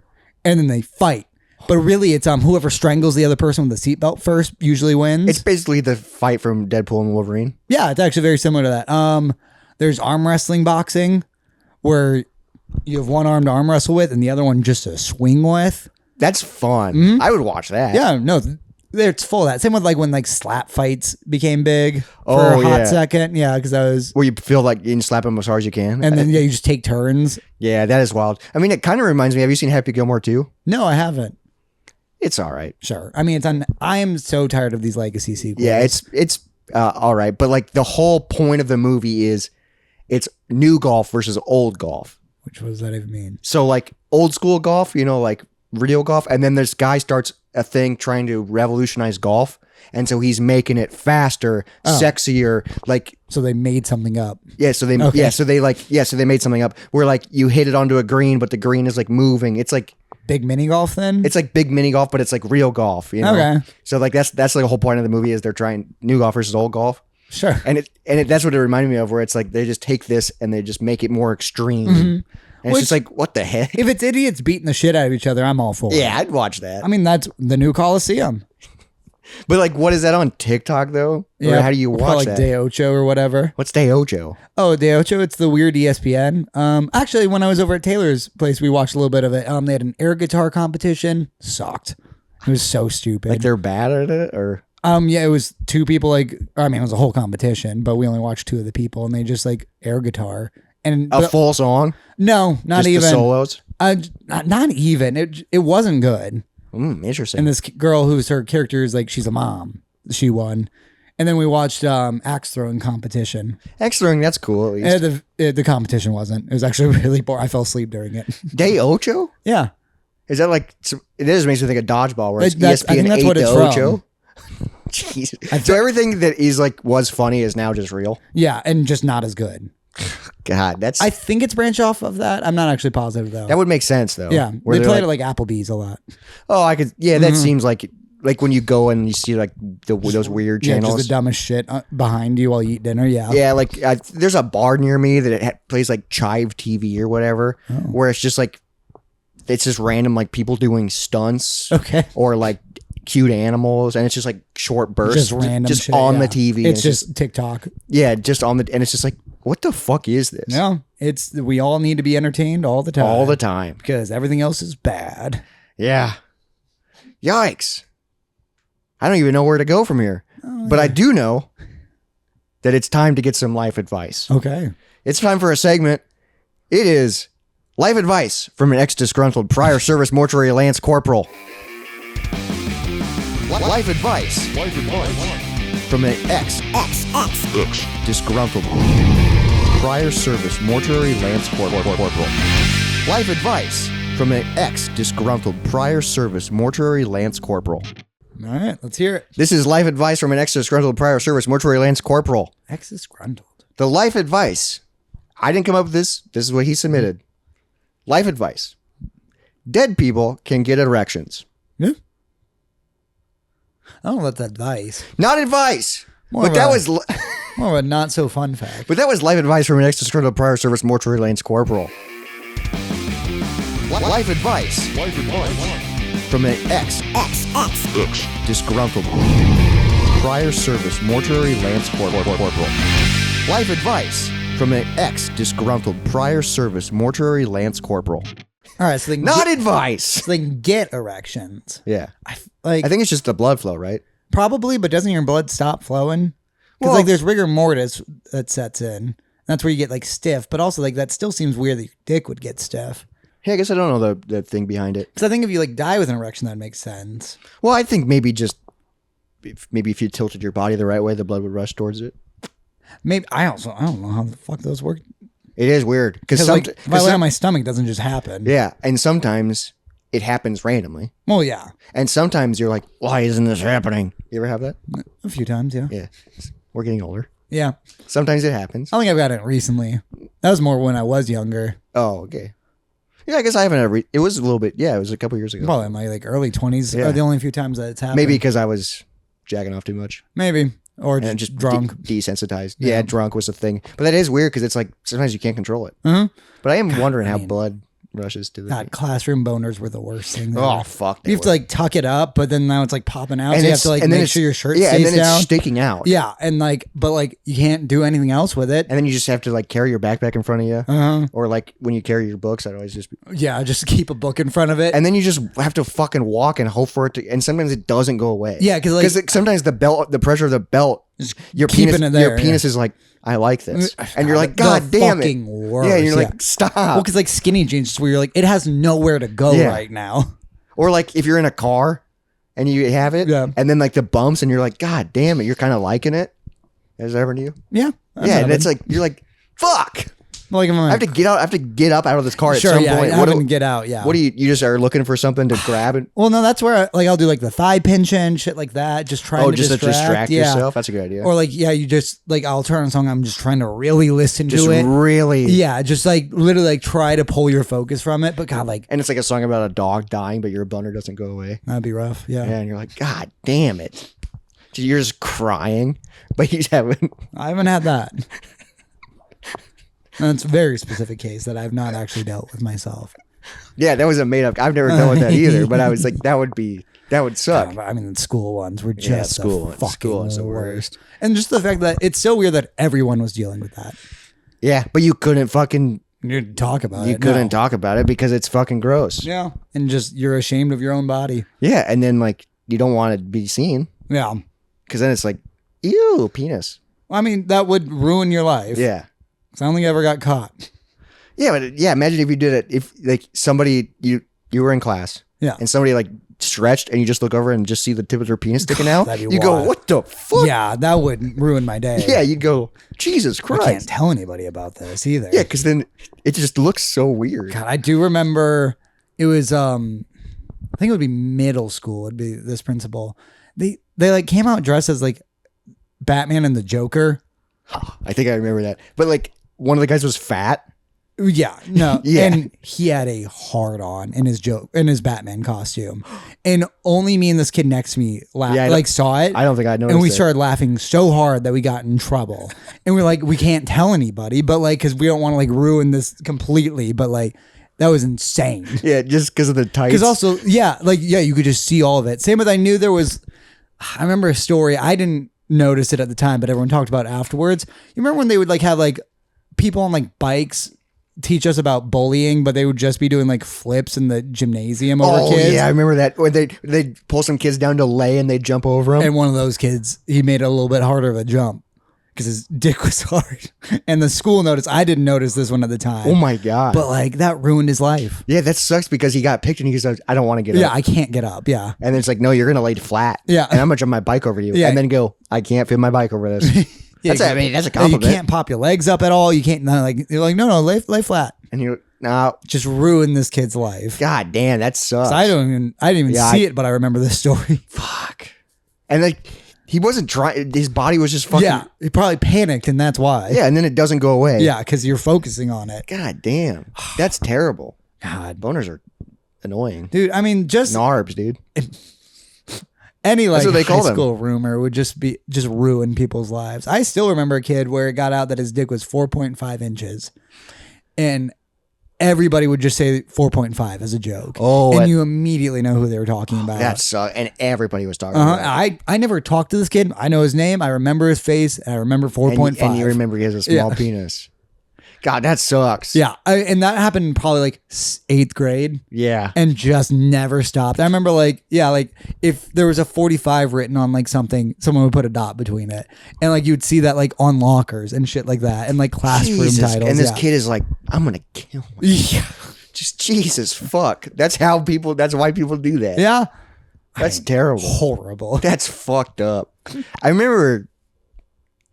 and then they fight. But really, it's whoever strangles the other person with the seatbelt first usually wins. It's basically the fight from Deadpool and Wolverine. Yeah, it's actually very similar to that. There's arm wrestling boxing where you have one arm to arm wrestle with and the other one just to swing with. That's fun. Mm-hmm. I would watch that. Yeah, no, it's full of that. Same with like when like slap fights became big for a hot second. Yeah, because that was where you feel like you can slap them as hard as you can. And then you just take turns. Yeah, that is wild. I mean, it kind of reminds me. Have you seen Happy Gilmore 2? No, I haven't. It's all right. Sure. I mean, I am so tired of these legacy sequels. Yeah, it's all right. But like the whole point of the movie is it's new golf versus old golf. Which what does that even mean? So like old school golf, you know, like real golf. And then this guy starts a thing trying to revolutionize golf. And so he's making it faster, sexier, like. So they made something up. Yeah. So they made something up where like you hit it onto a green, but the green is like moving. It's like. Big mini golf then? It's like big mini golf, but it's like real golf, you know? Okay. So like that's like the whole point of the movie is they're trying new golf versus old golf. Sure. And that's what it reminded me of, where it's like they just take this and they just make it more extreme. Mm-hmm. And it's just like, what the heck? If it's idiots beating the shit out of each other, I'm all for it. Yeah, I'd watch that. I mean, that's the new Coliseum. But like, what is that on TikTok though? Yeah. Or how do you watch like that? Day Ocho or whatever. What's Day Ocho? Oh, Day Ocho. It's the weird ESPN. Actually, when I was over at Taylor's place, we watched a little bit of it. They had an air guitar competition. Sucked. It was so stupid. Like they're bad at it, or? Yeah, it was two people. Like, I mean, it was a whole competition, but we only watched two of the people, and they just like air guitar and a full song. No, not just even the solos. Not even. It wasn't good. Interesting. And this girl who's her character is like, she's a mom. She won. And then we watched axe throwing competition. Axe throwing, that's cool at least. The competition wasn't. It was actually really boring. I fell asleep during it. Day Ocho? Yeah. Is that like, it is makes me think of dodgeball where it's ESPN I think that's 8 what it's Ocho? Jesus. So everything that is like, was funny is now just real? Yeah, and just not as good. God, that's. I think it's branched off of that. I'm not actually positive though. That would make sense though. Yeah, they played it like Applebee's a lot. Oh, I could. Yeah, that seems like when you go and you see like those weird channels. Just the dumbest shit behind you while you eat dinner. Yeah. Yeah, like there's a bar near me that plays like Chive TV or whatever, where it's just like it's just random like people doing stunts. Okay. Or like cute animals, and it's just like short bursts, just random, just shit, on the TV. It's just TikTok. Yeah, just on and it's just like. What the fuck is this? No, we all need to be entertained all the time. All the time. Because everything else is bad. Yeah. Yikes. I don't even know where to go from here. But I do know that it's time to get some life advice. Okay. It's time for a segment. It is Life advice from an ex-disgruntled prior service mortuary lance corporal. Life advice from an ex-disgruntled prior service mortuary lance corporal. Life advice from an ex-disgruntled prior service mortuary lance corporal. All right, let's hear it. This is life advice from an ex-disgruntled prior service mortuary lance corporal. Ex-disgruntled. The life advice. I didn't come up with this. This is what he submitted. Life advice. Dead people can get erections. Yeah. I don't know that's advice. Not advice. More of a not so fun fact. But that was life advice from an ex-disgruntled prior service mortuary lance corporal. Life advice from an ex-disgruntled prior service mortuary lance corporal. Life advice from an ex-disgruntled prior service mortuary lance corporal. All right, so advice. So they can get erections. Yeah, I think it's just the blood flow, right? Probably, but doesn't your blood stop flowing? Because like there's rigor mortis that sets in. That's where you get like stiff, but also like that still seems weird that your dick would get stiff. Hey, I guess I don't know the thing behind it. Because I think if you like die with an erection, that makes sense. Well, I think maybe if you tilted your body the right way, the blood would rush towards it. Maybe I don't know how the fuck those work. It is weird because if I lay on my stomach, it doesn't just happen. Yeah, and sometimes it happens randomly. Well, yeah, and sometimes you're like, why isn't this happening? You ever have that? A few times, yeah. Yeah, we're getting older. Yeah, sometimes it happens. I think I've got it recently. That was more when I was younger. Oh, okay. Yeah, I guess I haven't. It was a little bit. Yeah, it was a couple years ago. Probably in my like early 20s are the only few times that it's happened. Maybe because I was jacking off too much. Maybe. Or just drunk. Desensitized. Yeah, drunk was a thing. But that is weird because it's like sometimes you can't control it. Mm-hmm. But I am wondering how blood rushes to the... God, classroom boners were the worst thing. Oh, fuck. You have to like tuck it up, but then now it's like popping out. And so you have to like make sure your shirt stays down. Yeah, and then it's sticking out. Yeah, and like, but like you can't do anything else with it. And then you just have to like carry your backpack in front of you. Uh-huh. Or like when you carry your books, I'd always just... Yeah, just keep a book in front of it. And then you just have to fucking walk and hope for it to... And sometimes it doesn't go away. Yeah, because sometimes the pressure of the belt... Your penis is like, I like this, and you're like, God damn it! Worst. Yeah, you're like, stop. Well, because like skinny jeans, where you're like, it has nowhere to go right now. Or like if you're in a car and you have it, and then like the bumps, and you're like, God damn it! You're kind of liking it. Has that happened to you? Yeah, and it's like you're like, fuck. Like I have to get out. I have to get up out of this car at some point. I can get out. Yeah. What do you just are looking for something to grab? And well, no, that's where I'll do like the thigh pinching shit like that. Just trying to distract yourself. That's a good idea. Or like you just like I'll turn on a song. I'm just trying to really listen to it. Really. Yeah, just like literally like try to pull your focus from it. But God, like, and it's like a song about a dog dying, but your boner doesn't go away. That'd be rough. Yeah. And you're like, God damn it! You're just crying, but you haven't. I haven't had that. That's a very specific case that I've not actually dealt with myself. Yeah, that was a made up. I've never dealt with that either, but I was like, that would suck. I mean, the school ones were just school is the worst. And just the fact that it's so weird that everyone was dealing with that. Yeah, but you couldn't fucking talk about it. You couldn't talk about it because it's fucking gross. Yeah, and just you're ashamed of your own body. Yeah, and then like you don't want to be seen. Yeah, because then it's like, ew, penis. Well, I mean, that would ruin your life. Yeah. I don't think I ever got caught. Yeah, but imagine if you did it. If like somebody you were in class, and somebody like stretched, and you just look over and just see the tip of their penis sticking out. You go, what the fuck? Yeah, that would ruin my day. Yeah, you'd go, Jesus Christ! I can't tell anybody about this either. Yeah, because then it just looks so weird. God, I do remember it was I think it would be middle school. It'd be this principal. They like came out dressed as like Batman and the Joker. I think I remember that, but like. One of the guys was fat. Yeah, no, and he had a hard on in his Batman costume, and only me and this kid next to me saw it. I don't think I noticed. And we started laughing so hard that we got in trouble, and we're like, we can't tell anybody, but like, because we don't want to like ruin this completely, but like. That was insane. Yeah, just because of the tights. Because also, you could just see all of it. Same with I remember a story. I didn't notice it at the time, but everyone talked about it afterwards. You remember when they would like have like people on like bikes teach us about bullying, but they would just be doing like flips in the gymnasium over kids. Oh yeah, I remember that. Or they'd pull some kids down to lay and they'd jump over them. And one of those kids, he made it a little bit harder of a jump. because his dick was hard. And the school noticed. I didn't notice this one at the time. Oh my God. But like that ruined his life. Yeah, that sucks because he got picked and he goes, I don't want to get Yeah, up. I can't get up. Yeah. And it's like, no, you're going to lay flat. Yeah. And I'm going to jump my bike over you. Yeah. And then go, I can't fit my bike over this. Yeah, that's a compliment. You can't pop your legs up at all. You can't you're like, no, lay flat. And you're no, just ruin this kid's life. God damn, that sucks. I didn't even see it, but I remember this story. Fuck. And like he wasn't trying. His body was just fucking. Yeah, he probably panicked, and that's why. Yeah, and then it doesn't go away. Yeah, because you're focusing on it. God damn, that's terrible. God, boners are annoying, dude. I mean, just NARBs, dude. Any like high school rumor would just ruin people's lives. I still remember a kid where it got out that his dick was 4.5 inches, and everybody would just say 4.5 as a joke. Oh, and you immediately know who they were talking about. That's and everybody was talking about it. I never talked to this kid. I know his name. I remember his face. And I remember 4.5. And you remember he has a small penis. God, that sucks. Yeah. And that happened probably like 8th grade. Yeah. And just never stopped. I remember like if there was a 45 written on like something, someone would put a dot between it. And like you'd see that like on lockers and shit like that and like classroom titles. And this kid is like, I'm going to kill him. Yeah. Just Jesus fuck. That's why people do that. Yeah. That's terrible. Horrible. That's fucked up. I remember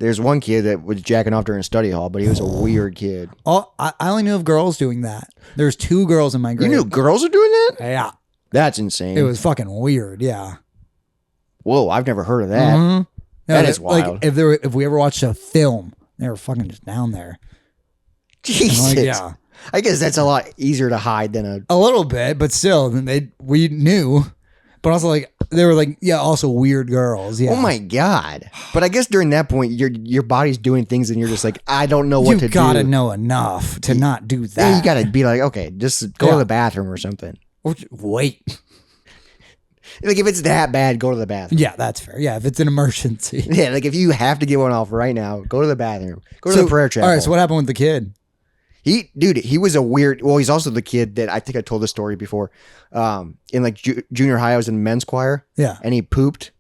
there's one kid that was jacking off during study hall, but he was a weird kid. Oh, I only knew of girls doing that. There's 2 girls in my grade. You knew girls are doing that? Yeah. That's insane. It was fucking weird. Yeah. Whoa, I've never heard of that. Mm-hmm. That is wild. Like if we ever watched a film, they were fucking just down there. Jesus. Like, yeah. I guess that's a lot easier to hide than a little bit, but still, we knew. But also, like, they were like, yeah, also weird girls. Yeah. Oh my God. But I guess during that point, your body's doing things and you're just like, I don't know what to do. You gotta know enough to not do that. Yeah, you gotta be like, okay, just go to the bathroom or something. Or wait. Like if it's that bad, go to the bathroom. Yeah, that's fair. Yeah, if it's an emergency. Yeah, like if you have to get one off right now, go to the bathroom. Go to the prayer chapel. All right, so what happened with the kid? He was a weird. Well, he's also the kid that I think I told this story before. In like junior high, I was in men's choir. Yeah, and he pooped.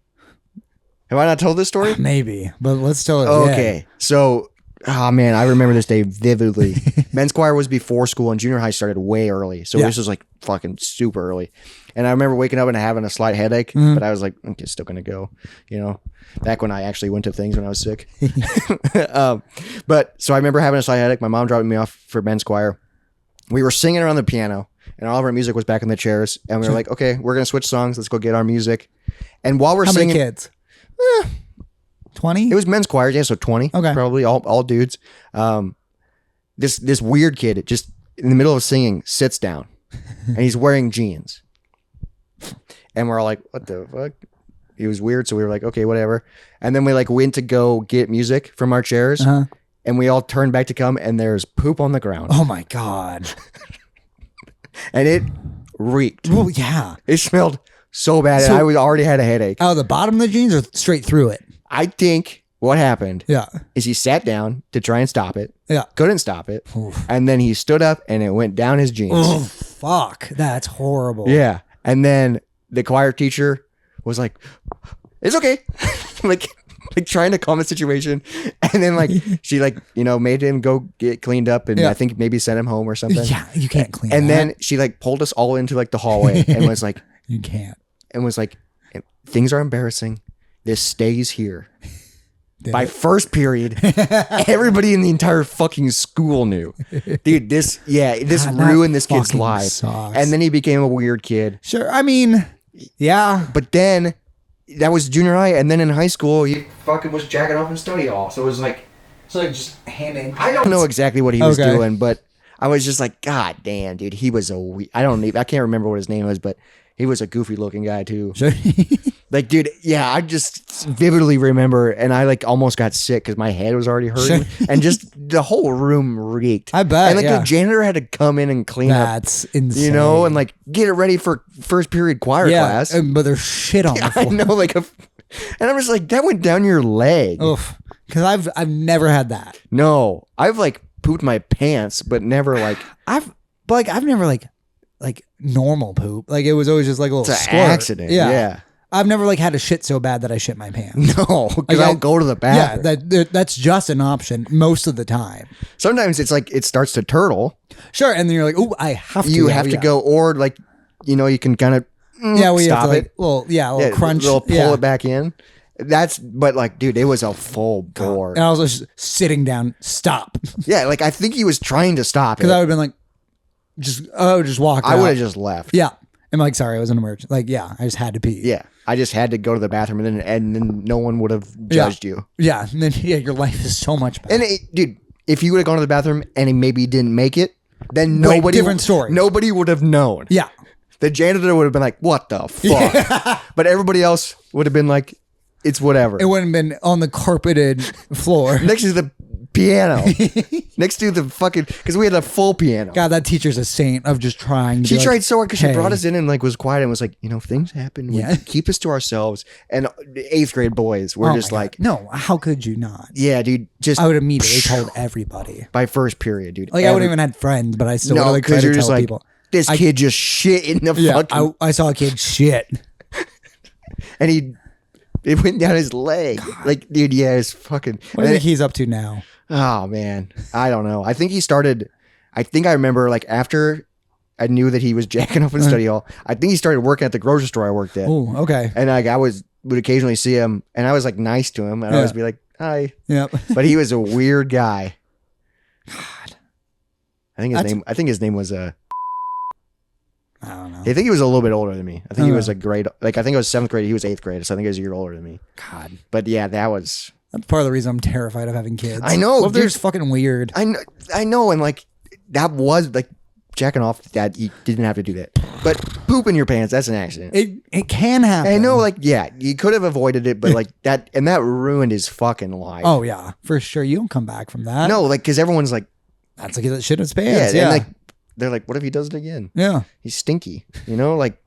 Have I not told this story? Maybe, but let's tell it. Okay, so oh man, I remember this day vividly. Men's choir was before school, and junior high started way early. So this was like fucking super early. And I remember waking up and having a slight headache, but I was like, okay, still gonna go. You know, back when I actually went to things when I was sick. But so I remember having a slight headache. My mom dropped me off for men's choir. We were singing around the piano, and all of our music was back in the chairs. And we were like, okay, we're gonna switch songs. Let's go get our music. And while we're singing, how many kids? 20? It was men's choir, yeah, so 20. Okay, probably all dudes. This weird kid just in the middle of singing sits down, and he's wearing jeans. And we're all like, what the fuck? He was weird. So we were like, okay, whatever. And then we like went to go get music from our chairs. And we all turned back to come and there's poop on the ground. Oh my God. And it reeked. Oh yeah. It smelled so bad. So, and I already had a headache. Out of the bottom of the jeans or straight through it? I think what happened is he sat down to try and stop it. Yeah. Couldn't stop it. Oof. And then he stood up and it went down his jeans. Oh, fuck. That's horrible. Yeah. And then the choir teacher was like, it's okay. like trying to calm the situation. And then like, she like, made him go get cleaned up and I think maybe sent him home or something. Yeah. You can't clean And that. then she like pulled us all into like the hallway and was like, you can't. And was like, things are embarrassing. This stays here. By first period, everybody in the entire fucking school knew. Dude, this ruined this kid's life. Sucks. And then he became a weird kid. Sure. I mean, yeah. But then that was junior high, and then in high school he fucking was jacking off in study hall. So it was like just handing. I don't know exactly what he was doing, but I was just like, God damn, dude, he was I can't remember what his name was, but he was a goofy looking guy too. Sure. Like, dude, yeah, I just vividly remember, and I like almost got sick because my head was already hurting, and just the whole room reeked. I bet. And like the janitor had to come in and clean up. That's insane. And like get it ready for first period choir class. But there's shit on the floor. I know, and I'm just like, that went down your leg. Oof. Because I've never had that. No, I've like pooped my pants, but never like I've never like normal poop. Like it was always just like a little accident. Yeah. I've never like had a shit so bad that I shit my pants. No, because I'll go to the bathroom. Yeah, that's just an option most of the time. Sometimes it's like it starts to turtle. Sure, and then you're like, oh, I have to. You have to go, or like, you can kind of stop it. Little crunch. Pull it back in. But like, dude, it was a full bore. And I was just sitting down, stop. Yeah, like I think he was trying to stop it. Because I would have been like, just walk out. I would have just left. Yeah. I'm like, sorry, I was an emergency. Like, yeah, I just had to pee. Yeah. I just had to go to the bathroom and then no one would have judged you. Yeah. And then, your life is so much better. And dude, if you would have gone to the bathroom and he maybe didn't make it, then different story. Nobody would have known. Yeah. The janitor would have been like, what the fuck? Yeah. But everybody else would have been like, it's whatever. It wouldn't have been on the carpeted floor. Next to the piano. Next to the fucking, because we had a full piano. God, that teacher's a saint of just trying to She tried so hard because she brought us in and like was quiet and was like, things happen. We keep us to ourselves. And 8th grade boys were just like, no, how could you not? Yeah, dude. I would immediately told everybody. By first period, dude. Like I wouldn't even had friends, but I still would like try to tell like, people. This kid just shit in the fucking. I saw a kid shit. And it went down his leg. God. Like, dude, yeah, it's fucking. What do you think he's up to now? Oh, man. I don't know. I think I remember, like, after I knew that he was jacking off in study hall, I think he started working at the grocery store I worked at. Oh, okay. And, like, I would occasionally see him, and I was, like, nice to him, and I would be like, hi. Yep. But he was a weird guy. God. I think his name was, I don't know. I think he was a little bit older than me. I think he was a grade, like I think it was 7th grade. He was 8th grade, so I think he was a year older than me. God. But yeah, that's part of the reason I'm terrified of having kids. I know. Well, they're just fucking weird. I know, and like that was like jacking off. That you didn't have to do that, but poop in your pants, that's an accident. It can happen. I know, like you could have avoided it, but like that ruined his fucking life. Oh yeah, for sure. You don't come back from that. No, like because everyone's like, that's like that shit in his pants. Yeah. And like they're like, what if he does it again? Yeah. He's stinky. Like,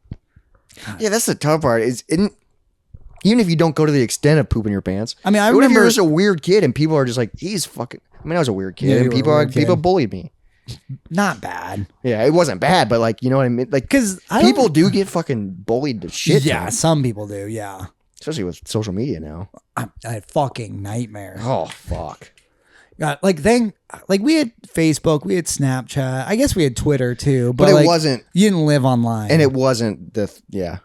yeah, that's the tough part. Even if you don't go to the extent of pooping your pants. I mean, what if you're just a weird kid and people are just like, he's fucking. I mean, I was a weird kid and people bullied me. Not bad. Yeah, it wasn't bad, but like, you know what I mean? Like, because people do get fucking bullied to shit. Yeah, some people do. Yeah. Especially with social media now. A fucking nightmare. Oh, fuck. God, like we had Facebook, we had Snapchat. I guess we had Twitter too, but it wasn't. You didn't live online, and it wasn't God,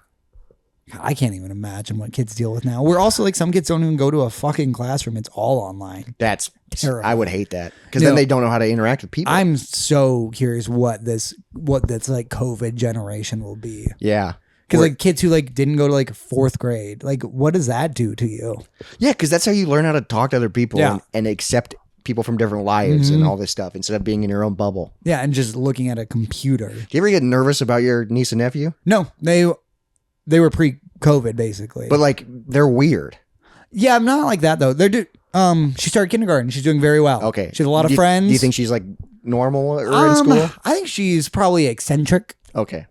I can't even imagine what kids deal with now. We're also like some kids don't even go to a fucking classroom; it's all online. That's terrible. I would hate that because then they don't know how to interact with people. I'm so curious what this like COVID generation will be. Yeah. Because like kids who like didn't go to like 4th grade, like what does that do to you? Yeah, because that's how you learn how to talk to other people and accept people from different lives and all this stuff instead of being in your own bubble. Yeah, and just looking at a computer. Do you ever get nervous about your niece and nephew? No, they were pre-COVID basically. But like they're weird. Yeah, I'm not like that though. She started kindergarten. She's doing very well. Okay. She has a lot of friends. Do you think she's like normal or in school? I think she's probably eccentric. Okay.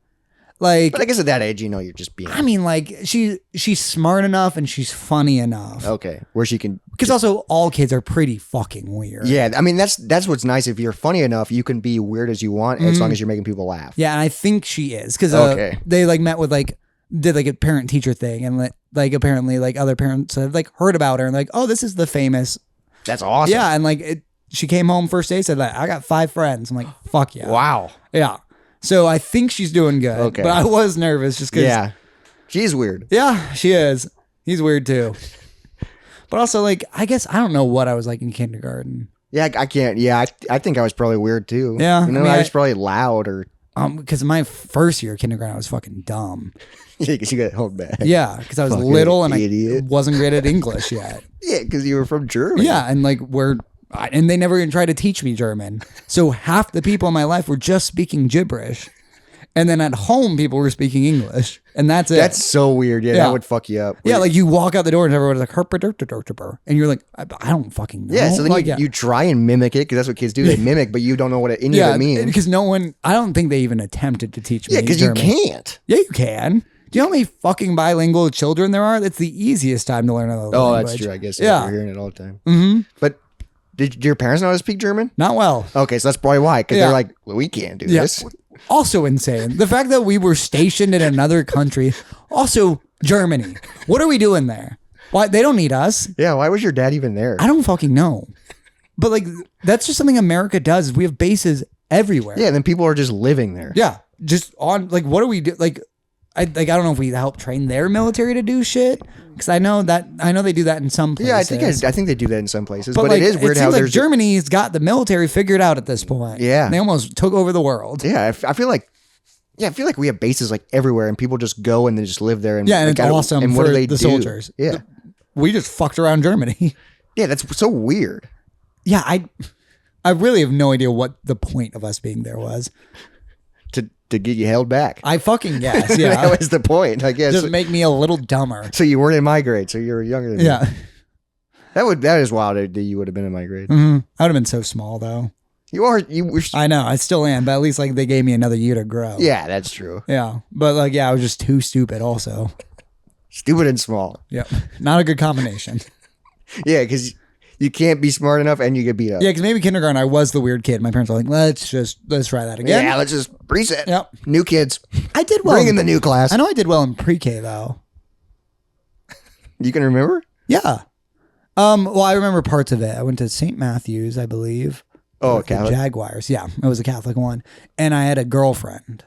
Like, but I guess at that age, you're just being. I mean, like she's smart enough and she's funny enough. Okay, where she can. Because also all kids are pretty fucking weird. Yeah, I mean that's what's nice. If you're funny enough, you can be weird as you want as long as you're making people laugh. Yeah, and I think she is because they like met with did like a parent teacher thing and like apparently like other parents have like heard about her and like, oh, this is the famous. That's awesome. Yeah, and like she came home first day, said like, I got 5 friends. I'm like, fuck yeah. Wow. Yeah. So I think she's doing good. Okay. But I was nervous just because. Yeah. She's weird. Yeah, she is. He's weird too. But also, like, I guess I don't know what I was like in kindergarten. Yeah, I can't. Yeah, I think I was probably weird too. Yeah. I was probably loud or. Because my first year of kindergarten, I was fucking dumb. Yeah, because you got held back. Yeah, because I was little and I wasn't great at English yet. Yeah, because you were from Germany. Yeah, and like and they never even tried to teach me German. So half the people in my life were just speaking gibberish. And then at home, people were speaking English. And that's it. That's so weird. Yeah, that would fuck you up. Yeah, like you walk out the door and everyone's like, herper, and you're like, I don't fucking know. Yeah, so then like, you try and mimic it because that's what kids do. They mimic, but you don't know what any of it means. Because I don't think they even attempted to teach me because you can't. Yeah, you can. Do you know how many fucking bilingual children there are? That's the easiest time to learn another language. That's true. I guess you're hearing it all the time. Mm-hmm. But did your parents know how to speak German? Not well. Okay, so that's probably why. Because they're like, well, we can't do this. Also insane. The fact that we were stationed in another country. Also, Germany. What are we doing there? Why they don't need us? Yeah, why was your dad even there? I don't fucking know. But like that's just something America does. We have bases everywhere. Yeah, and then people are just living there. Yeah, just on like what do we do? Like I don't know if we help train their military to do shit because I know they do that in some places. Yeah, I think they do that in some places, but like, it is weird how like Germany's got the military figured out at this point. Yeah, they almost took over the world. Yeah, I feel like we have bases like everywhere, and people just go and they just live there. And yeah, and like, it's awesome and what for the soldiers. Yeah, we just fucked around Germany. Yeah, that's so weird. Yeah, I really have no idea what the point of us being there was. To get you held back. I fucking guess. Yeah, that was the point. I guess just make me a little dumber. So you weren't in my grade. So you were younger than me. Yeah, that is wild that you would have been in my grade. Mm-hmm. I would have been so small though. You were. I know. I still am, but at least like they gave me another year to grow. Yeah, that's true. Yeah, but like I was just too stupid. Also, stupid and small. Yep, not a good combination. Yeah, because you can't be smart enough and you get beat up. Yeah, because maybe kindergarten I was the weird kid. My parents were like, let's try that again. Yeah, let's just reset. Yep. New kids. I did well. Bring in the new class. I know I did well in pre-K though. You can remember? Yeah. Well, I remember parts of it. I went to St. Matthew's, I believe. Oh, Catholic? Jaguars. Yeah, it was a Catholic one. And I had a girlfriend.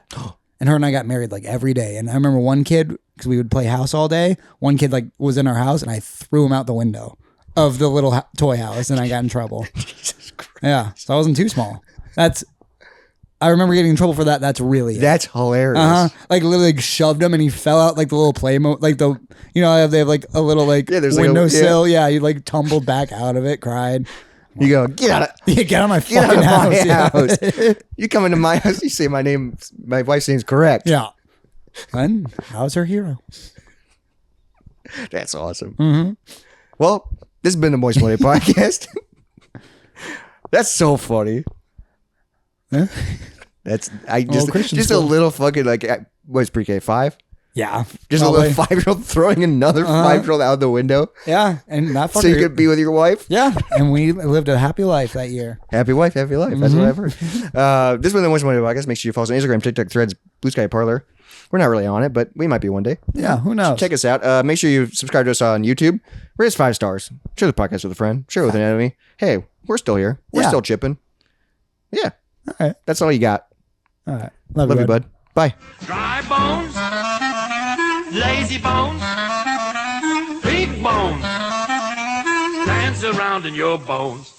And her and I got married like every day. And I remember one kid, because we would play house all day, one kid like was in our house and I threw him out the window of the little toy house and I got in trouble. Jesus Christ. Yeah, so I wasn't too small. I remember getting in trouble for that. That's really it. That's hilarious. Like literally like, shoved him and he fell out like the little like the, they have like a little like windowsill. Like he like tumbled back out of it, cried. You go, get out of my fucking house. You come into my house, you say my wife's name's correct. Yeah. And I was her hero. That's awesome. Mm-hmm. Well, this has been the Moist Monday podcast. That's so funny. Huh? Just a little fucking like what's pre-K 5? Yeah, just probably. A little 5-year-old throwing another 5-year-old out the window. Yeah, and that fucker, so you could be with your wife. Yeah, and we lived a happy life that year. Happy wife, happy life. Mm-hmm. That's what I've heard. This has been the Moist Monday podcast. Make sure you follow us on Instagram, TikTok, Threads, Blue Sky Parlor. We're not really on it, but we might be one day. Yeah, who knows? Check us out. Make sure you subscribe to us on YouTube. Rate us 5 stars. Share the podcast with a friend. Share it with an enemy. Hey, we're still here. We're still chipping. Yeah. All right. That's all you got. All right. Love you, bud. Bye. Dry bones, lazy bones, big bones, dance around in your bones.